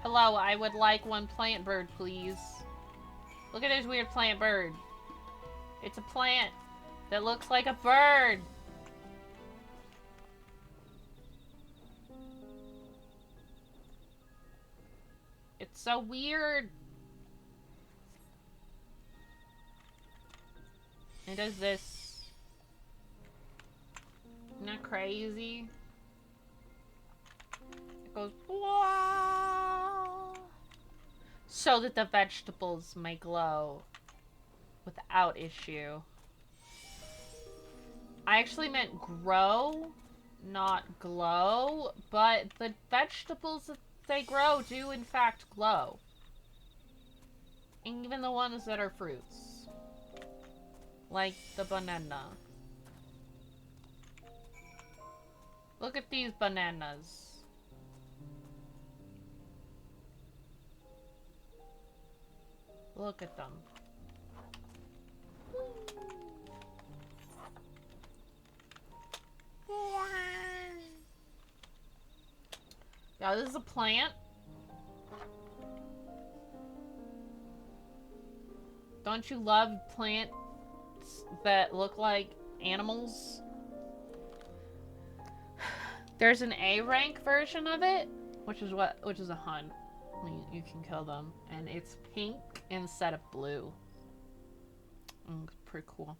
Hello, I would like one plant bird, please. Look at this weird plant bird. It's a plant that looks like a bird. It's so weird. It does this. Isn't that crazy? It goes, wah, so that the vegetables may glow without issue. I actually meant grow, not glow, but the vegetables that they grow do in fact glow. Even the ones that are fruits. Like the banana. Look at these bananas. Look at them. Yeah, this is a plant. Don't you love plants that look like animals? There's an A rank version of it, which is a hunt. You can kill them, and it's pink instead of blue. Pretty cool.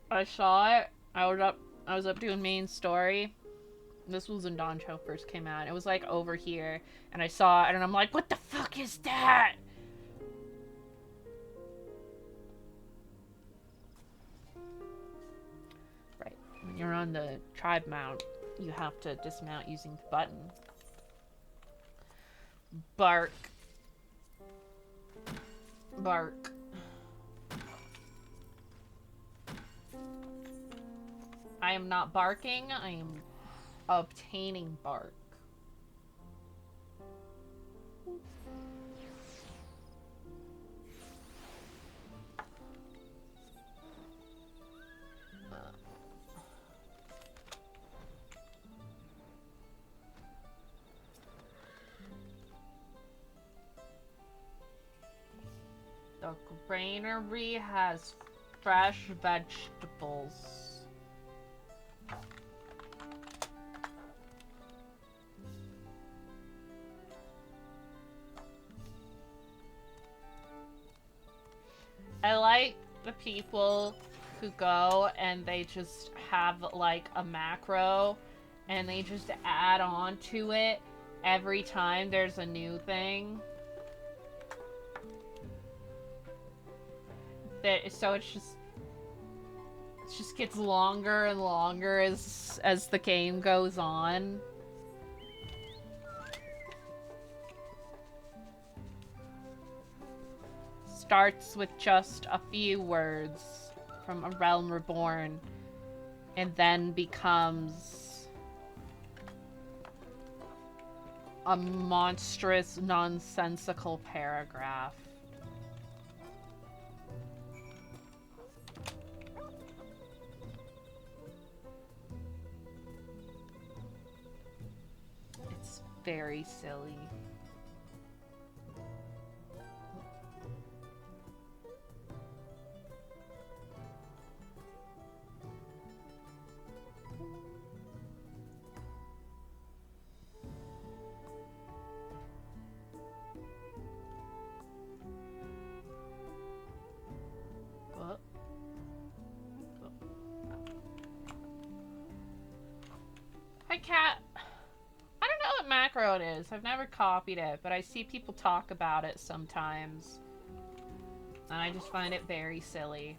I saw it. I was up doing main story. This was when Doncho first came out. It was like over here, and I saw it, and I'm like, what the fuck is that? Right. When you're on the tribe mount, you have to dismount using the button. Bark. Bark. I am not barking, I am obtaining bark. The granary has fresh vegetables. I like the people who go and they just have like a macro and they just add on to it every time there's a new thing. So it just gets longer and longer as the game goes on. Starts with just a few words from A Realm Reborn and then becomes a monstrous, nonsensical paragraph. It's very silly. Hi, cat. I don't know what macro it is. I've never copied it, but I see people talk about it sometimes. And I just find it very silly.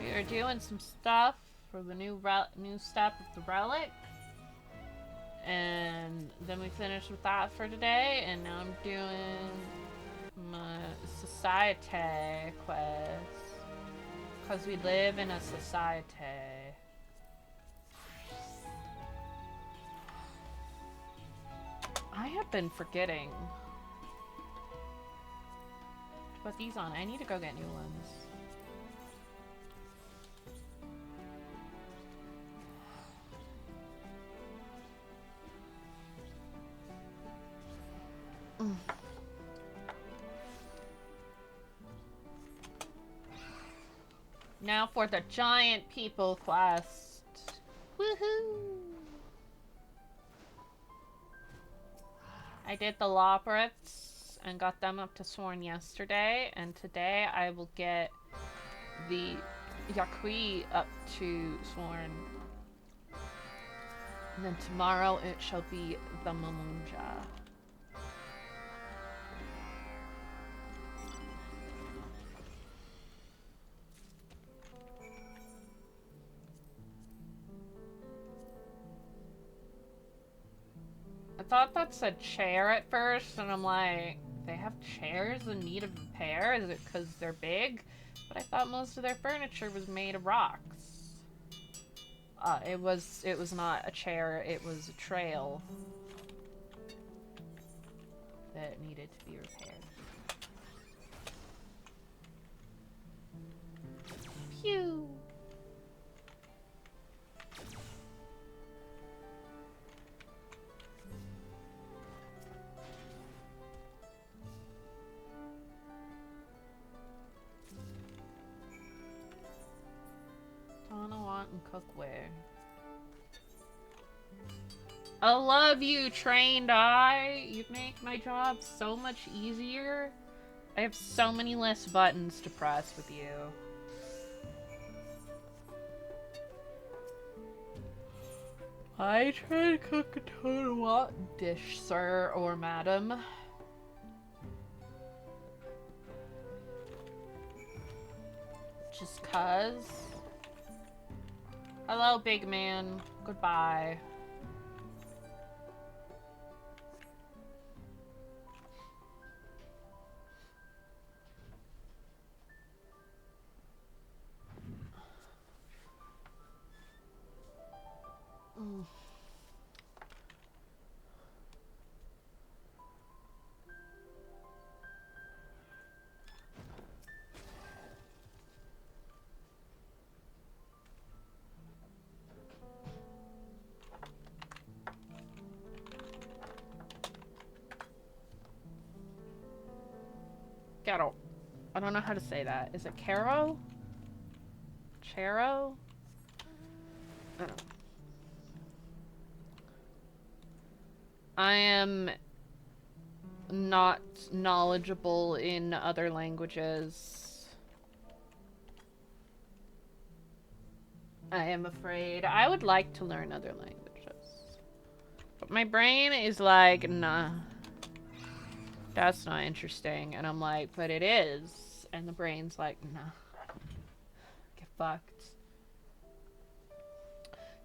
We are doing some stuff for the new step of the relic. And then we finished with that for today, and now I'm doing my society quest. Because we live in a society. I have been forgetting to put these on. I need to go get new ones. Now for the giant people quest. Woohoo! I did the Lobrits and got them up to Sworn yesterday, and today I will get the Yaqui up to Sworn. And then tomorrow it shall be the Mamunja. I thought that said chair at first, and I'm like, they have chairs in need of repair? Is it because they're big? But I thought most of their furniture was made of rocks. It was not a chair, it was a trail that needed to be repaired. Pew! cookware. I love you, trained eye. You make my job so much easier. I have so many less buttons to press with you. I try to cook a total what dish, sir or madam. Just cuz. Hello, big man. Goodbye. Mm. Caro. I don't know how to say that. Is it Caro? Charo? I don't know. I am not knowledgeable in other languages. I am afraid. I would like to learn other languages. But my brain is like, nah. That's not interesting. And I'm like, but it is. And the brain's like, nah. Get fucked.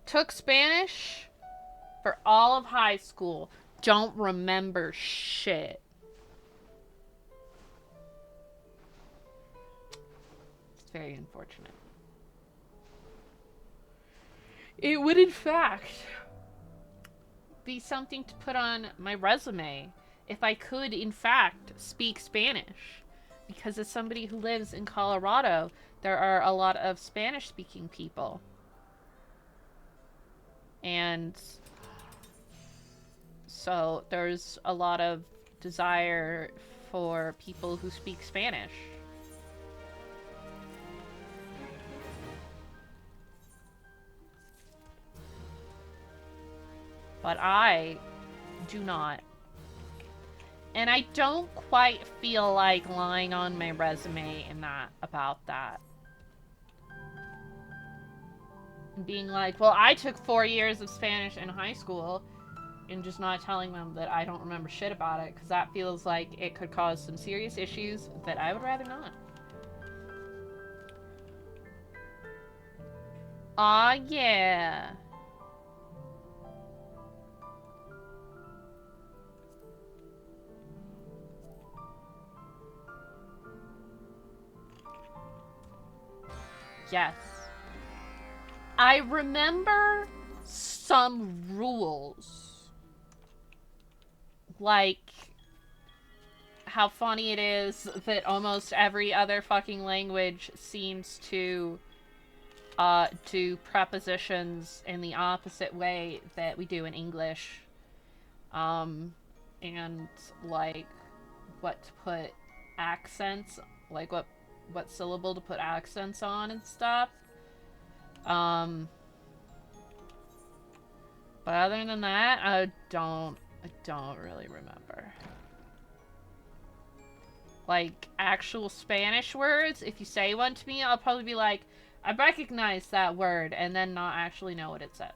Took Spanish for all of high school. Don't remember shit. It's very unfortunate. It would, in fact, be something to put on my resume if I could, in fact, speak Spanish. Because as somebody who lives in Colorado, there are a lot of Spanish-speaking people. And so there's a lot of desire for people who speak Spanish. But I do not. And I don't quite feel like lying on my resume in that about that. And being like, well, I took 4 years of Spanish in high school, and just not telling them that I don't remember shit about it, because that feels like it could cause some serious issues that I would rather not. Aw, yeah. Yes. I remember some rules. Like how funny it is that almost every other fucking language seems to do prepositions in the opposite way that we do in English. And like what to put accents, like what syllable to put accents on and stuff. But other than that, I don't really remember. Like, actual Spanish words, if you say one to me, I'll probably be like, I recognize that word, and then not actually know what it says.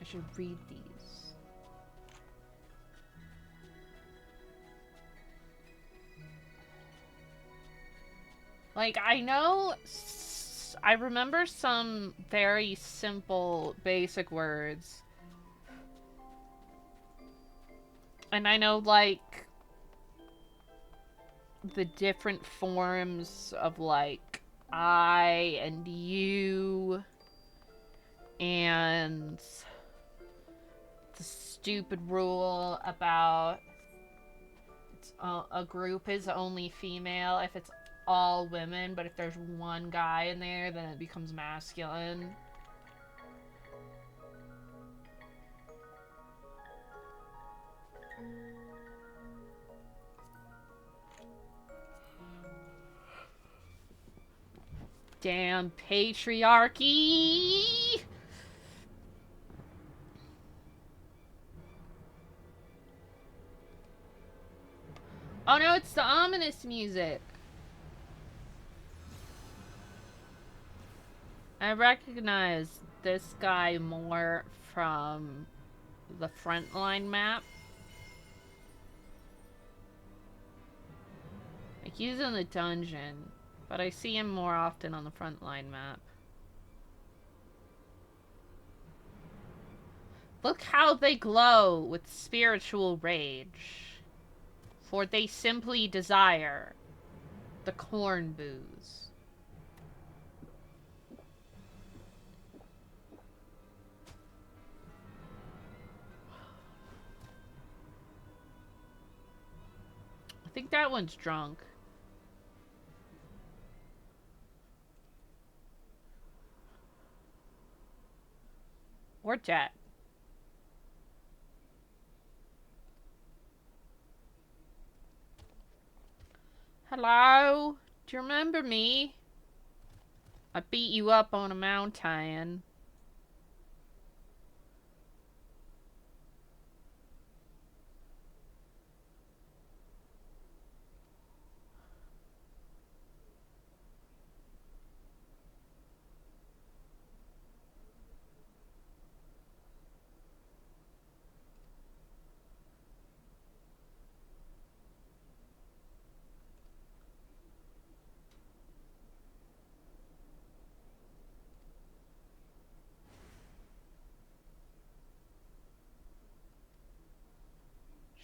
I should read these. Like, I know, I remember some very simple, basic words. And I know, like, the different forms of, like, I and you. And the stupid rule about a group is only female if it's all women, but if there's one guy in there, then it becomes masculine. Damn patriarchy! Oh no, it's the ominous music. I recognize this guy more from the frontline map. Like, he's in the dungeon, but I see him more often on the frontline map. Look how they glow with spiritual rage, for they simply desire the corn booze. I think that one's drunk. Or dead. Hello? Do you remember me? I beat you up on a mountain.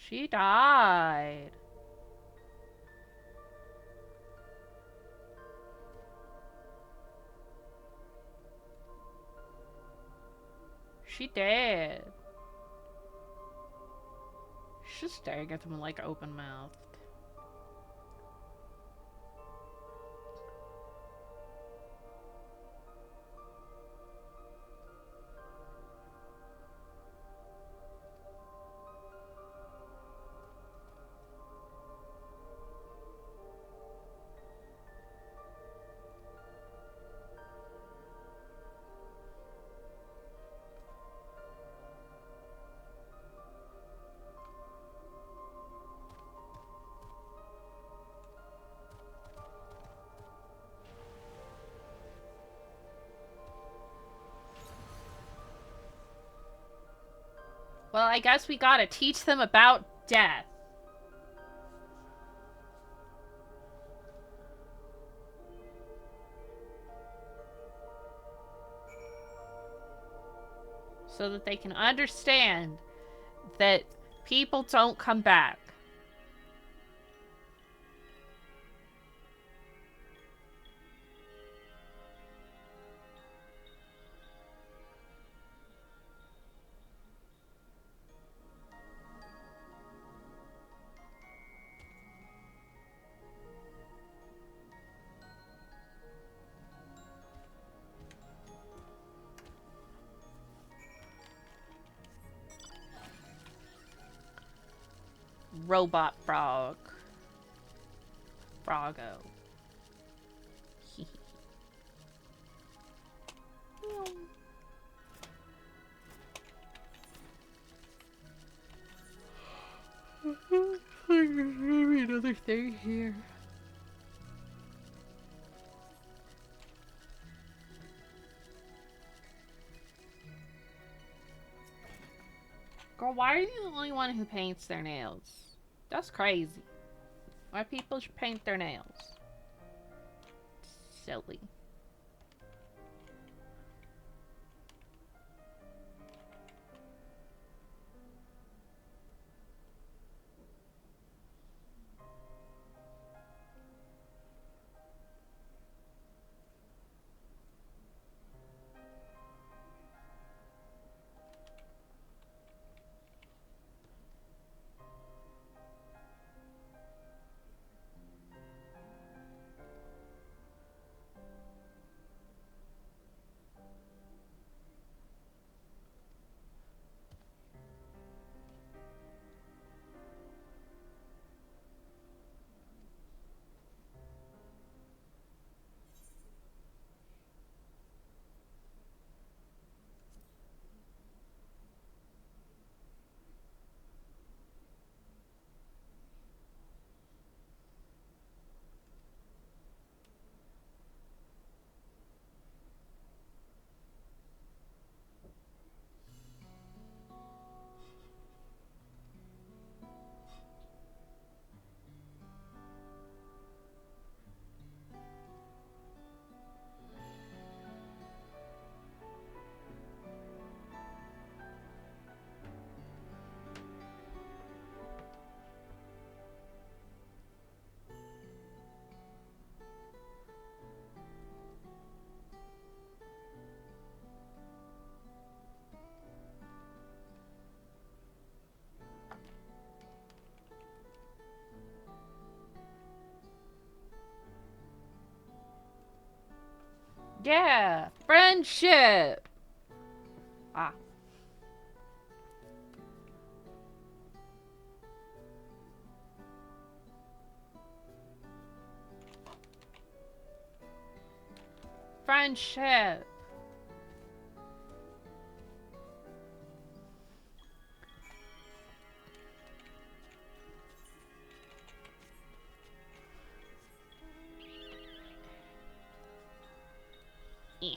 She died. She dead. She's just staring at them like open mouthed. Well, I guess we gotta teach them about death. So that they can understand that people don't come back. Robot frog. Froggo. Maybe another thing here. Girl, why are you the only one who paints their nails? That's crazy. Why people should paint their nails? Silly. Yeah, friendship. Ah. Friendship. Eh.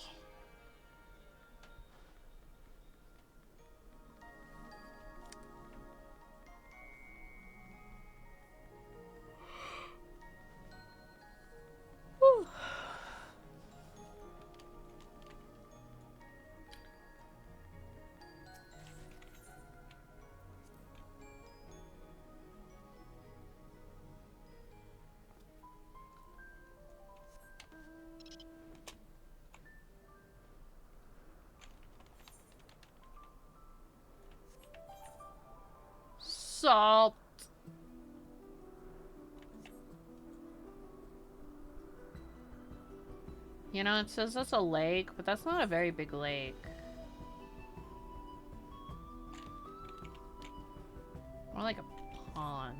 Whew. Salt. You know, it says that's a lake, but that's not a very big lake. More like a pond.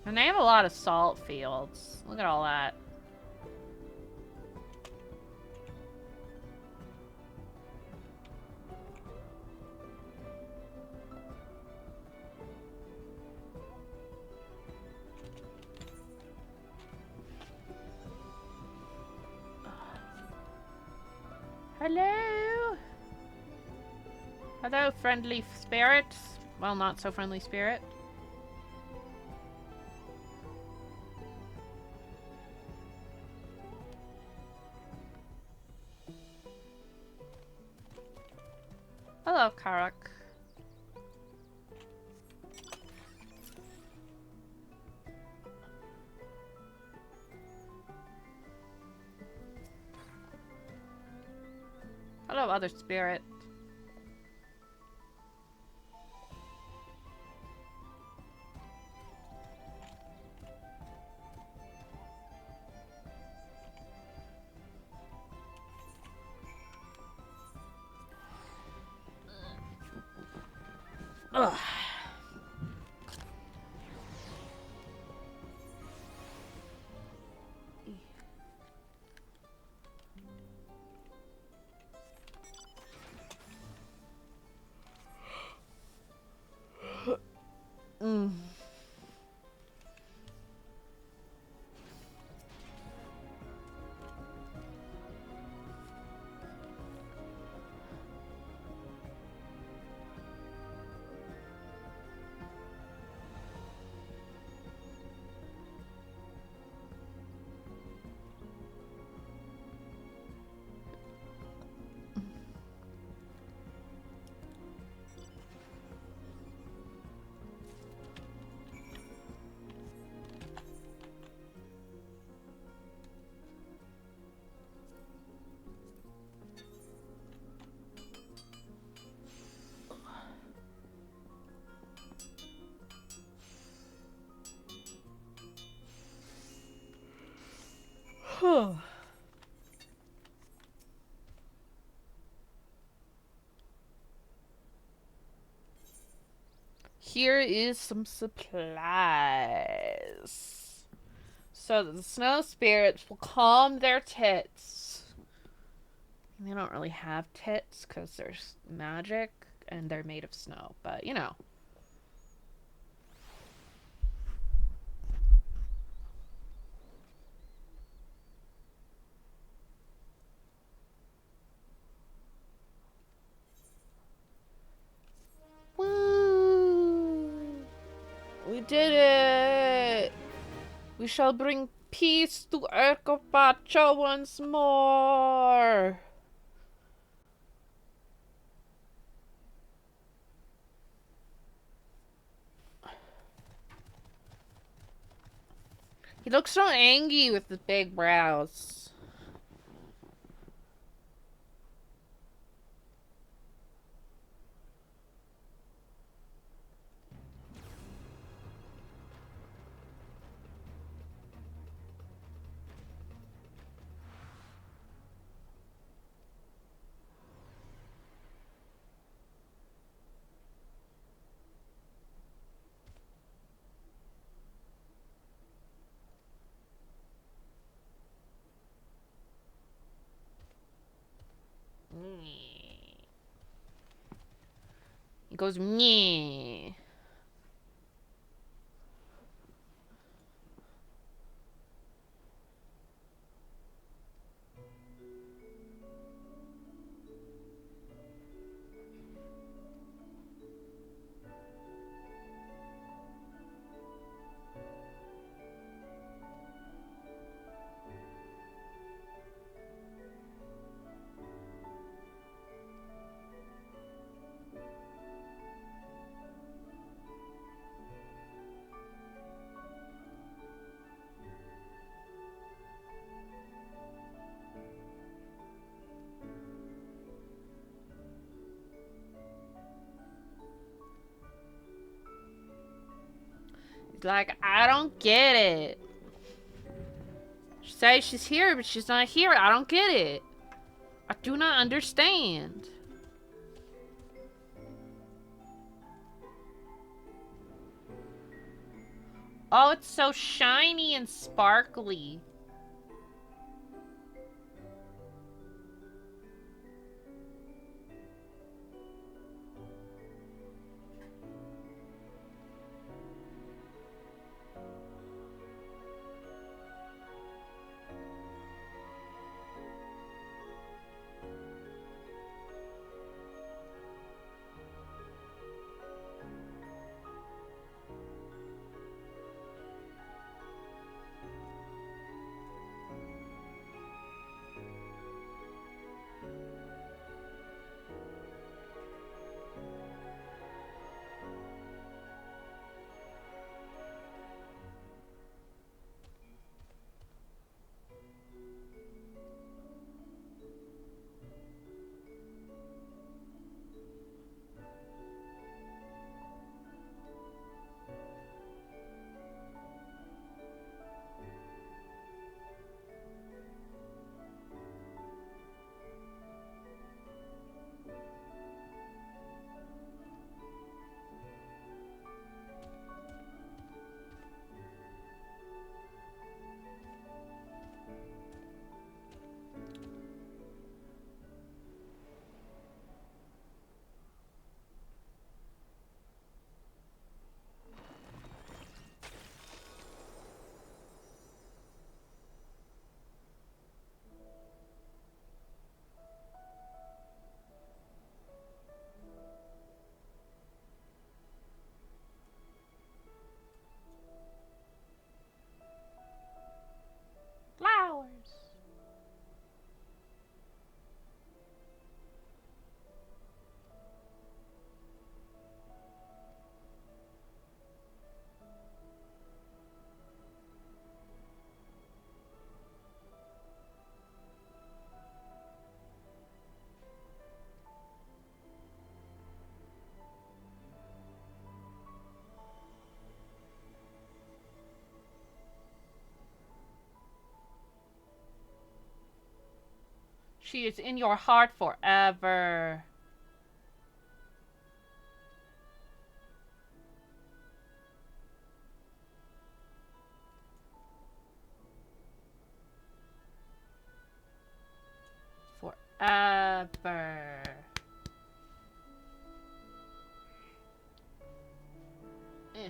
And they have a lot of salt fields. Look at all that. Hello? Hello, friendly spirits. Well, not so friendly spirit. Hello, Karak. Hello, other spirit. Ugh. Mm. Here is some supplies. So that the snow spirits will calm their tits. They don't really have tits because they're magic and they're made of snow, but you know. Woo! We did it! We shall bring peace to Erkopacha once more! He looks so angry with his big brows. goes meh. Like, I don't get it. She says she's here, but she's not here. I don't get it. I do not understand. Oh, it's so shiny and sparkly. Flowers. She is in your heart forever. Forever. Eh.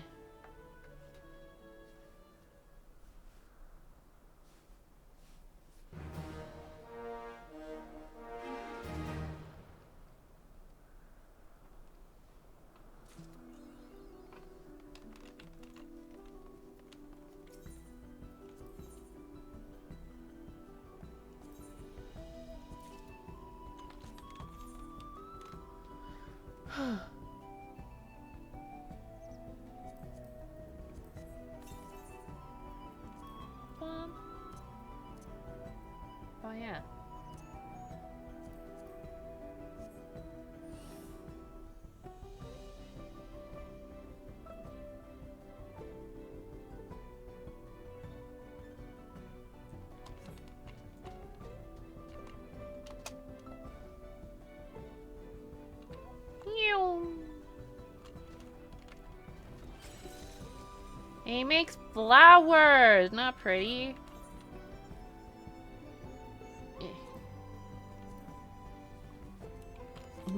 Oh yeah. He makes flowers. Not pretty.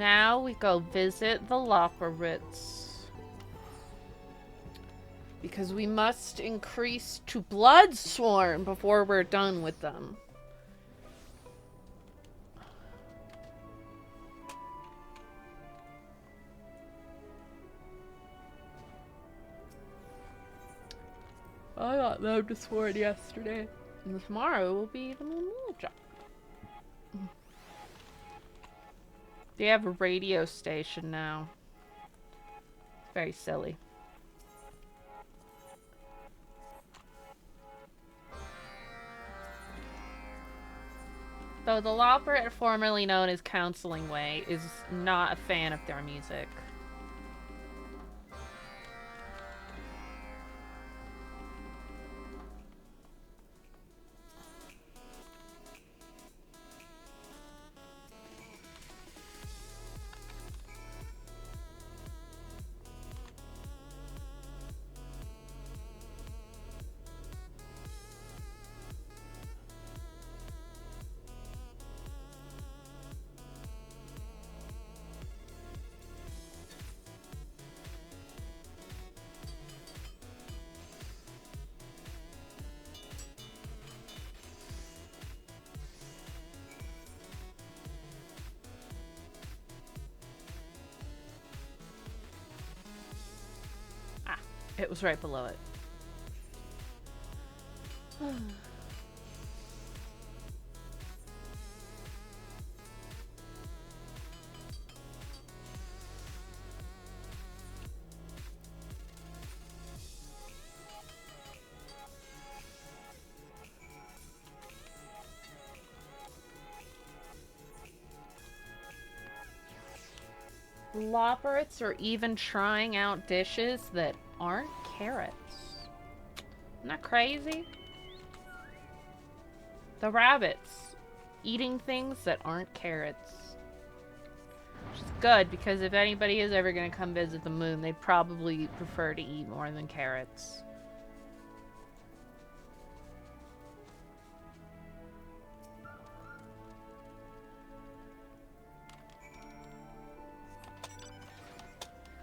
Now we go visit the Loporrits. Because we must increase to Bloodsworn before we're done with them. I got them to Sworn yesterday. And tomorrow will be the Moon job. They have a radio station now. It's very silly. Though the Loporrit, formerly known as Counseling Way, is not a fan of their music. It was right below it. Loporrits are even trying out dishes that aren't carrots. Isn't that crazy? The rabbits eating things that aren't carrots. Which is good, because if anybody is ever going to come visit the moon, they'd probably prefer to eat more than carrots.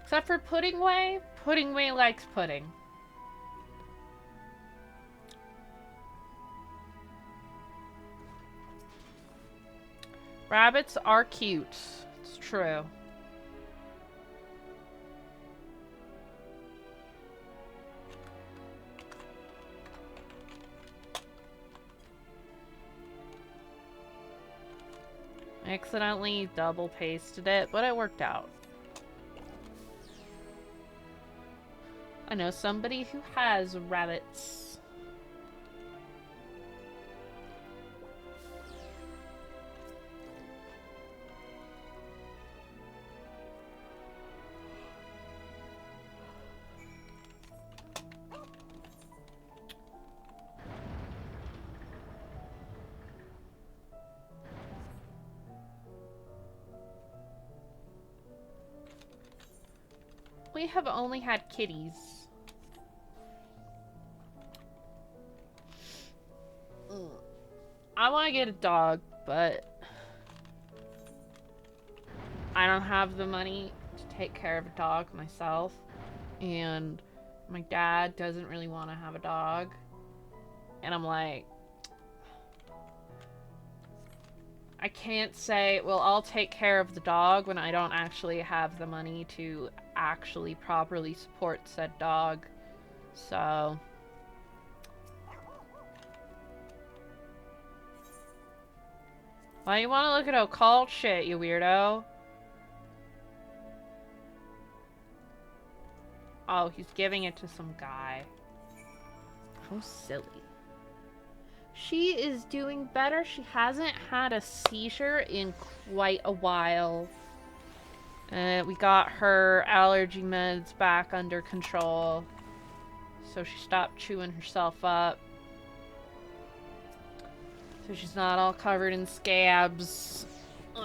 Except for Pudding Way. Pudding Way likes pudding. Rabbits are cute. It's true. I accidentally double pasted it, but it worked out. I know somebody who has rabbits. We have only had kitties. I want to get a dog, but I don't have the money to take care of a dog myself, and my dad doesn't really want to have a dog, and I'm like, I can't say, well, I'll take care of the dog when I don't actually have the money to actually properly support said dog. So why you want to look at occult shit, you weirdo? Oh, he's giving it to some guy. How silly. She is doing better. She hasn't had a seizure in quite a while. We got her allergy meds back under control. So she stopped chewing herself up. So she's not all covered in scabs. Ugh.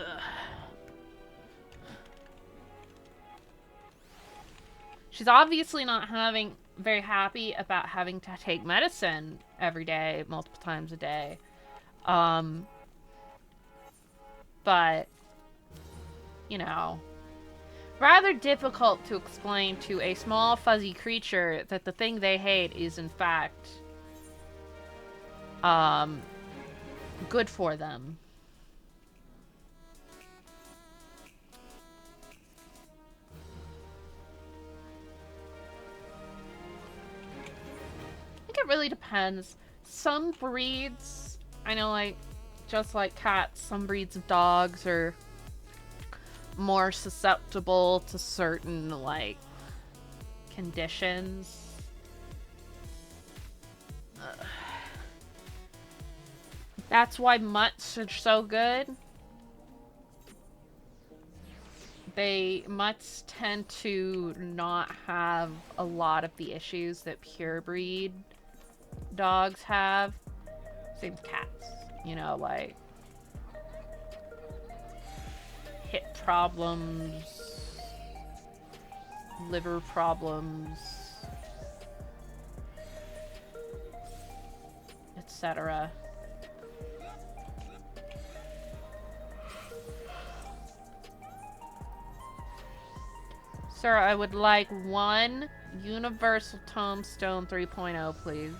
She's obviously not very happy about having to take medicine every day, multiple times a day. But you know, rather difficult to explain to a small fuzzy creature that the thing they hate is in fact good for them. I think it really depends. Some breeds, I know, like, just like cats, some breeds of dogs are more susceptible to certain, like, conditions. That's why mutts are so good. Mutts tend to not have a lot of the issues that purebred dogs have. Same with cats. You know, like hip problems, liver problems, etc. Sir, I would like one Universal Tombstone 3.0, please.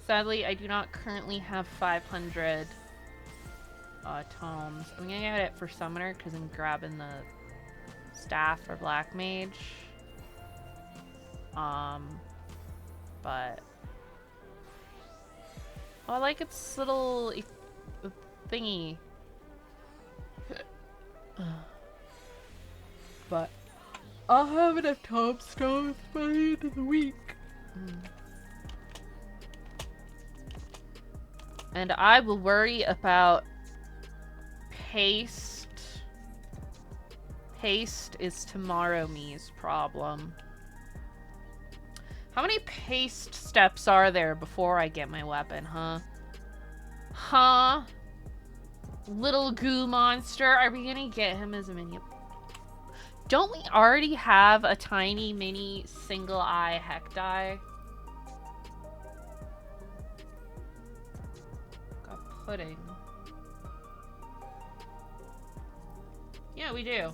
Sadly, I do not currently have 500 tomes. I'm gonna get it for Summoner because I'm grabbing the staff for Black Mage. But oh, I like its little thingy. But I'll have enough tombstones by the end of the week. And I will worry about paste. Paste is tomorrow me's problem. How many paste steps are there before I get my weapon, huh? Huh? Little goo monster. Are we gonna get him as a minion? Don't we already have a tiny mini single eye Hekdai? Got pudding. Yeah, we do.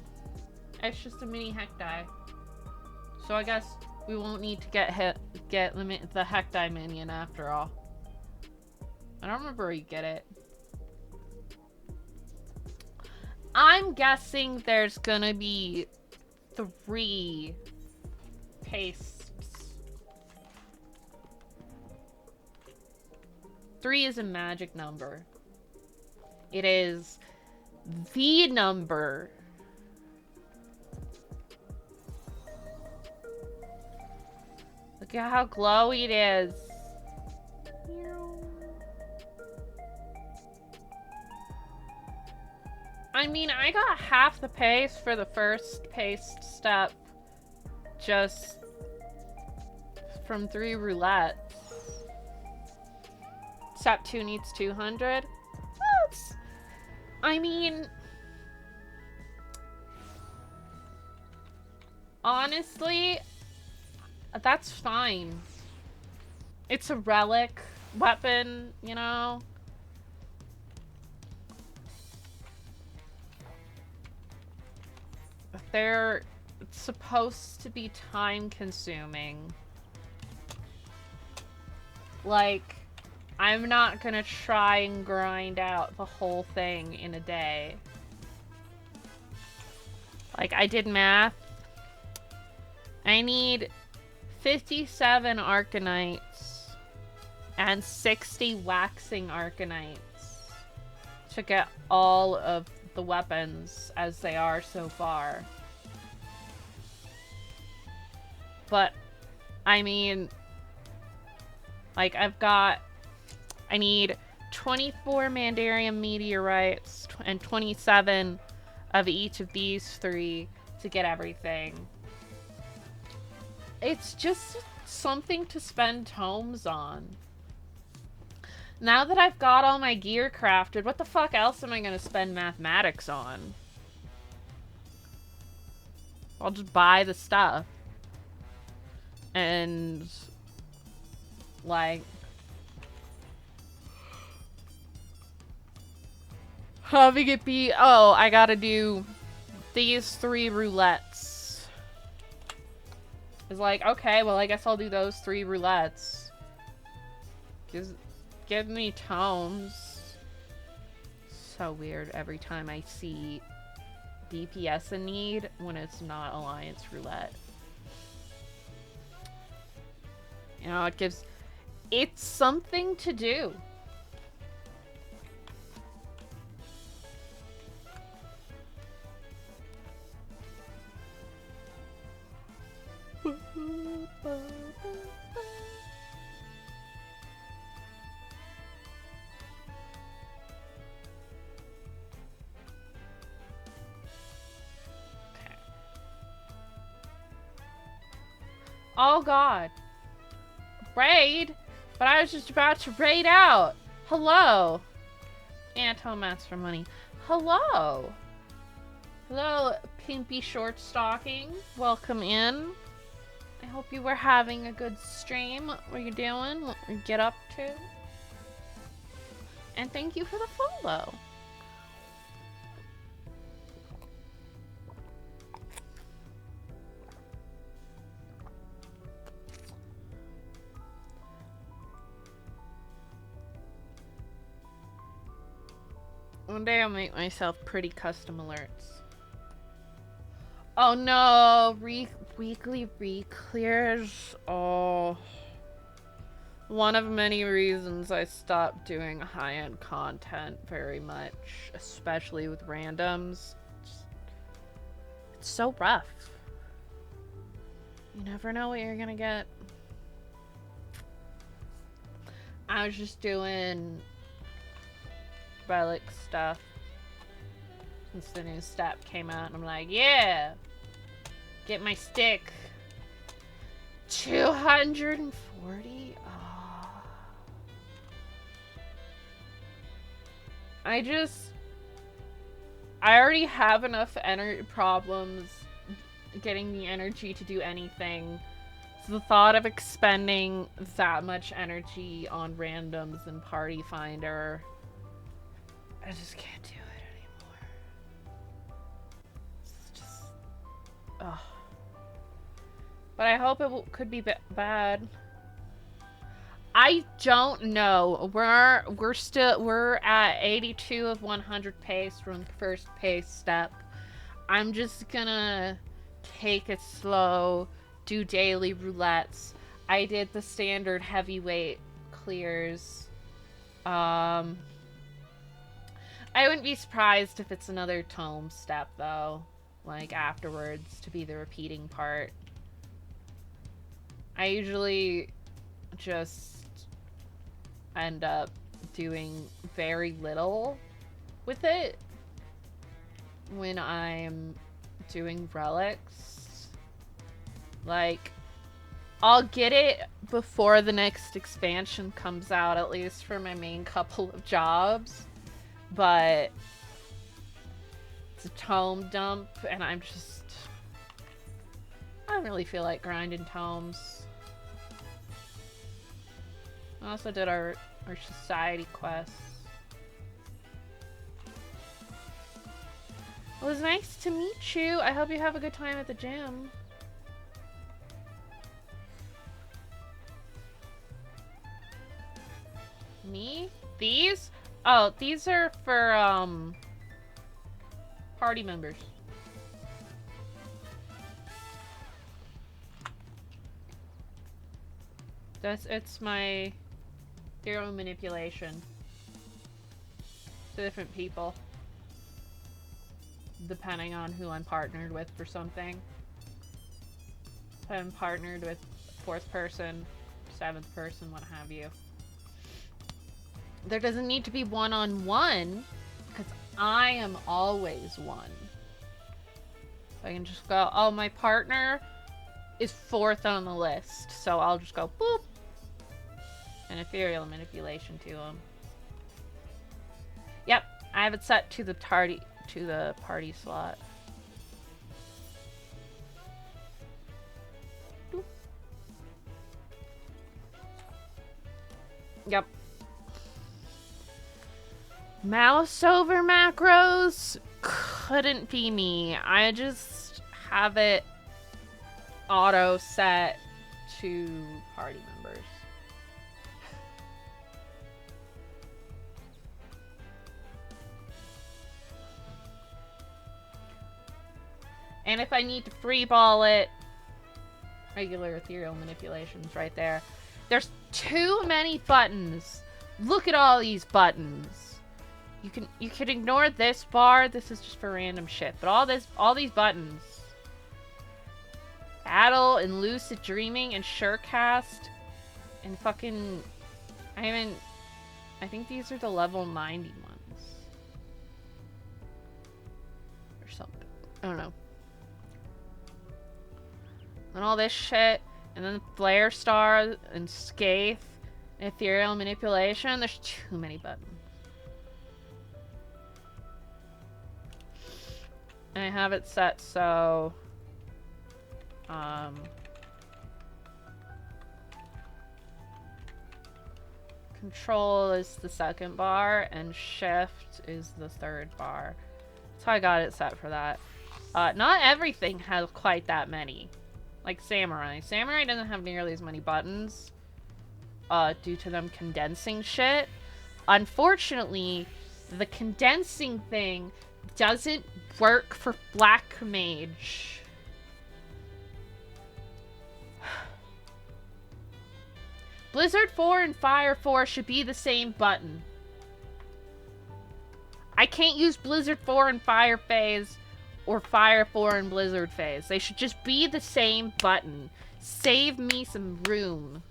It's just a mini Hekdai. So I guess we won't need to get the Hekdai minion after all. I don't remember where you get it. I'm guessing there's gonna be 3 pastes. 3 is a magic number. It is the number. Look at how glowy it is. I mean, I got half the paste for the first paste step just from 3 roulettes. Step 2 needs 200. That's, I mean, honestly, that's fine. It's a relic weapon, you know? They're supposed to be time consuming. Like, I'm not gonna try and grind out the whole thing in a day. Like, I did math. I need 57 Arcanites and 60 waxing Arcanites to get all of the weapons as they are so far. But, I mean, like, I need 24 Mandarium meteorites and 27 of each of these 3 to get everything. It's just something to spend tomes on. Now that I've got all my gear crafted, what the fuck else am I gonna spend mathematics on? I'll just buy the stuff. And, like, Having it be, oh, I gotta do these 3 roulettes. It's like, okay, well, I guess I'll do those 3 roulettes. Just give me tomes. So weird every time I see DPS in need when it's not Alliance Roulette. You know, it's something to do. Oh god. Raid? But I was just about to raid out. Hello. Antone asked for money. Hello. Hello, Pimpy Short Stocking. Welcome in. I hope you were having a good stream. What were you doing? What were you get up to? And thank you for the follow. One day I'll make myself pretty custom alerts. Oh no, weekly re-clears. Oh. One of many reasons I stopped doing high-end content very much, especially with randoms. It's so rough. You never know what you're gonna get. I was just doing relic stuff since the new step came out, and I'm like, yeah, get my stick. 240. Oh. I already have enough problems getting the energy to do anything. So the thought of expending that much energy on randoms and Party Finder, I just can't do it anymore. It's just, ugh. But I hope it could be bad. I don't know. We're at 82 of 100 pace from the first pace step. I'm just gonna take it slow, do daily roulettes. I did the standard heavyweight clears. I wouldn't be surprised if it's another tome step though, like afterwards to be the repeating part. I usually just end up doing very little with it when I'm doing relics. Like, I'll get it before the next expansion comes out, at least for my main couple of jobs, but it's a tome dump and I don't really feel like grinding tomes. I also did our society quests. It was nice to meet you. I hope you have a good time at the gym. Me? These? Oh, these are for, party members. It's my hero manipulation to different people, depending on who I'm partnered with for something. If I'm partnered with 4th person, 7th person, what have you. There doesn't need to be one-on-one, because I am always one. I can just go, oh, my partner is 4th on the list, so I'll just go, boop, and ethereal manipulation to him. Yep, I have it set to the party slot. Boop. Yep. Mouse over macros couldn't be me. I just have it auto set to party members. And if I need to free ball it, regular ethereal manipulations right there. There's too many buttons. Look at all these buttons. You can ignore this bar. This is just for random shit. But all these buttons. Battle and lucid dreaming and surecast and fucking I think these are the level 90 ones. Or something. I don't know. And all this shit, and then Flare Star and Scathe and Ethereal Manipulation. There's too many buttons. And I have it set so Control is the second bar and Shift is the third bar. That's how I got it set for that. Not everything has quite that many. Like Samurai. Samurai doesn't have nearly as many buttons due to them condensing shit. Unfortunately, the condensing thing doesn't work for Black Mage. Blizzard 4 and Fire 4 should be the same button. I can't use Blizzard 4 and Fire Phase or Fire 4 and Blizzard Phase. They should just be the same button. Save me some room.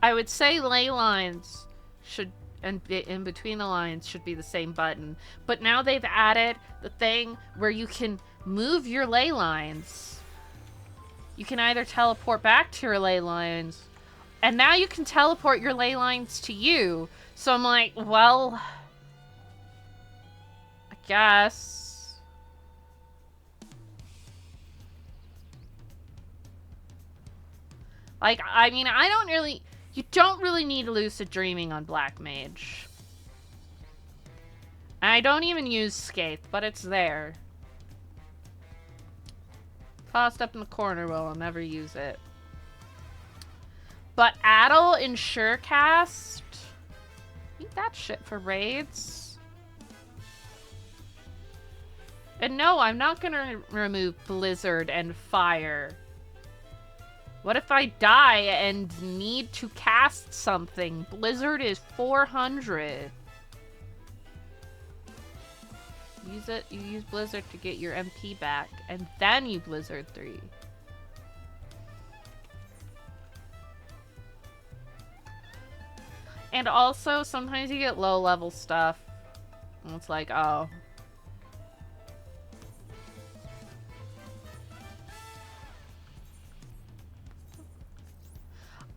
I would say ley lines should, and in between the lines should be the same button. But now they've added the thing where you can move your ley lines. You can either teleport back to your ley lines, and now you can teleport your ley lines to you. So I'm like, well, I guess. Like, I mean, you don't really need lucid dreaming on Black Mage. And I don't even use Scathe, but it's there. Tossed up in the corner where I'll never use it. But Addle and Surecast, need that shit for raids. And no, I'm not gonna remove Blizzard and Fire. What if I die and need to cast something? Blizzard is 400. You use Blizzard to get your MP back, and then you Blizzard 3. And also, sometimes you get low level stuff. And it's like, oh.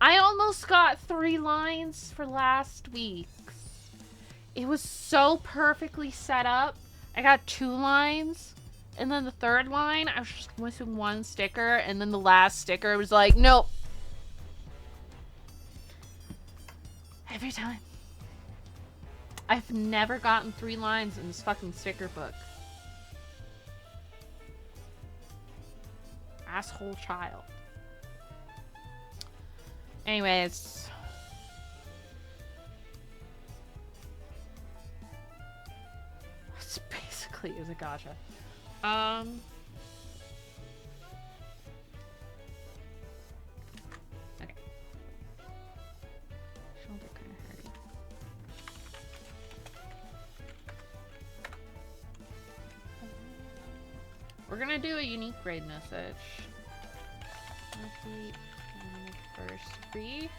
I almost got 3 lines for last week's. It was so perfectly set up. I got 2 lines, and then the third line, I was just missing 1 sticker, and then the last sticker was like, nope. Every time. I've never gotten 3 lines in this fucking sticker book. Asshole child. Anyways. It's basically is a gacha. Okay. Shoulder kinda hurting. We're gonna do a unique raid message. Complete and first 3.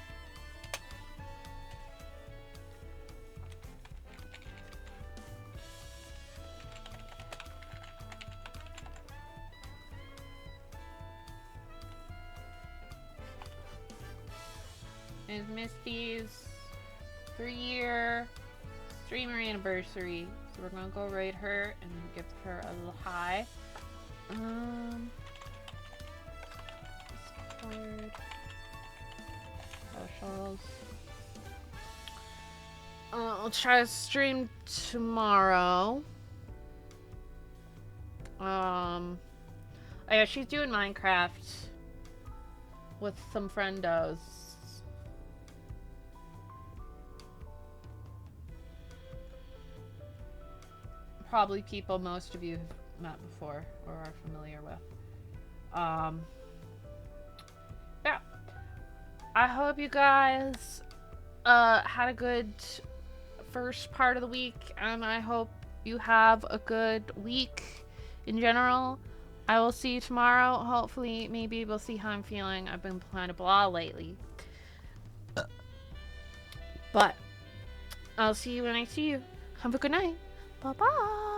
Is Misty's 3-year streamer anniversary. So we're gonna go raid her and give her a little hi. Discord. Socials. I'll try to stream tomorrow. Oh yeah, she's doing Minecraft with some friendos. Probably people most of you have met before or are familiar with. Yeah. I hope you guys had a good first part of the week, and I hope you have a good week in general. I will see you tomorrow. Hopefully, maybe we'll see how I'm feeling. I've been kind of blah lately. But I'll see you when I see you. Have a good night. Bye-bye.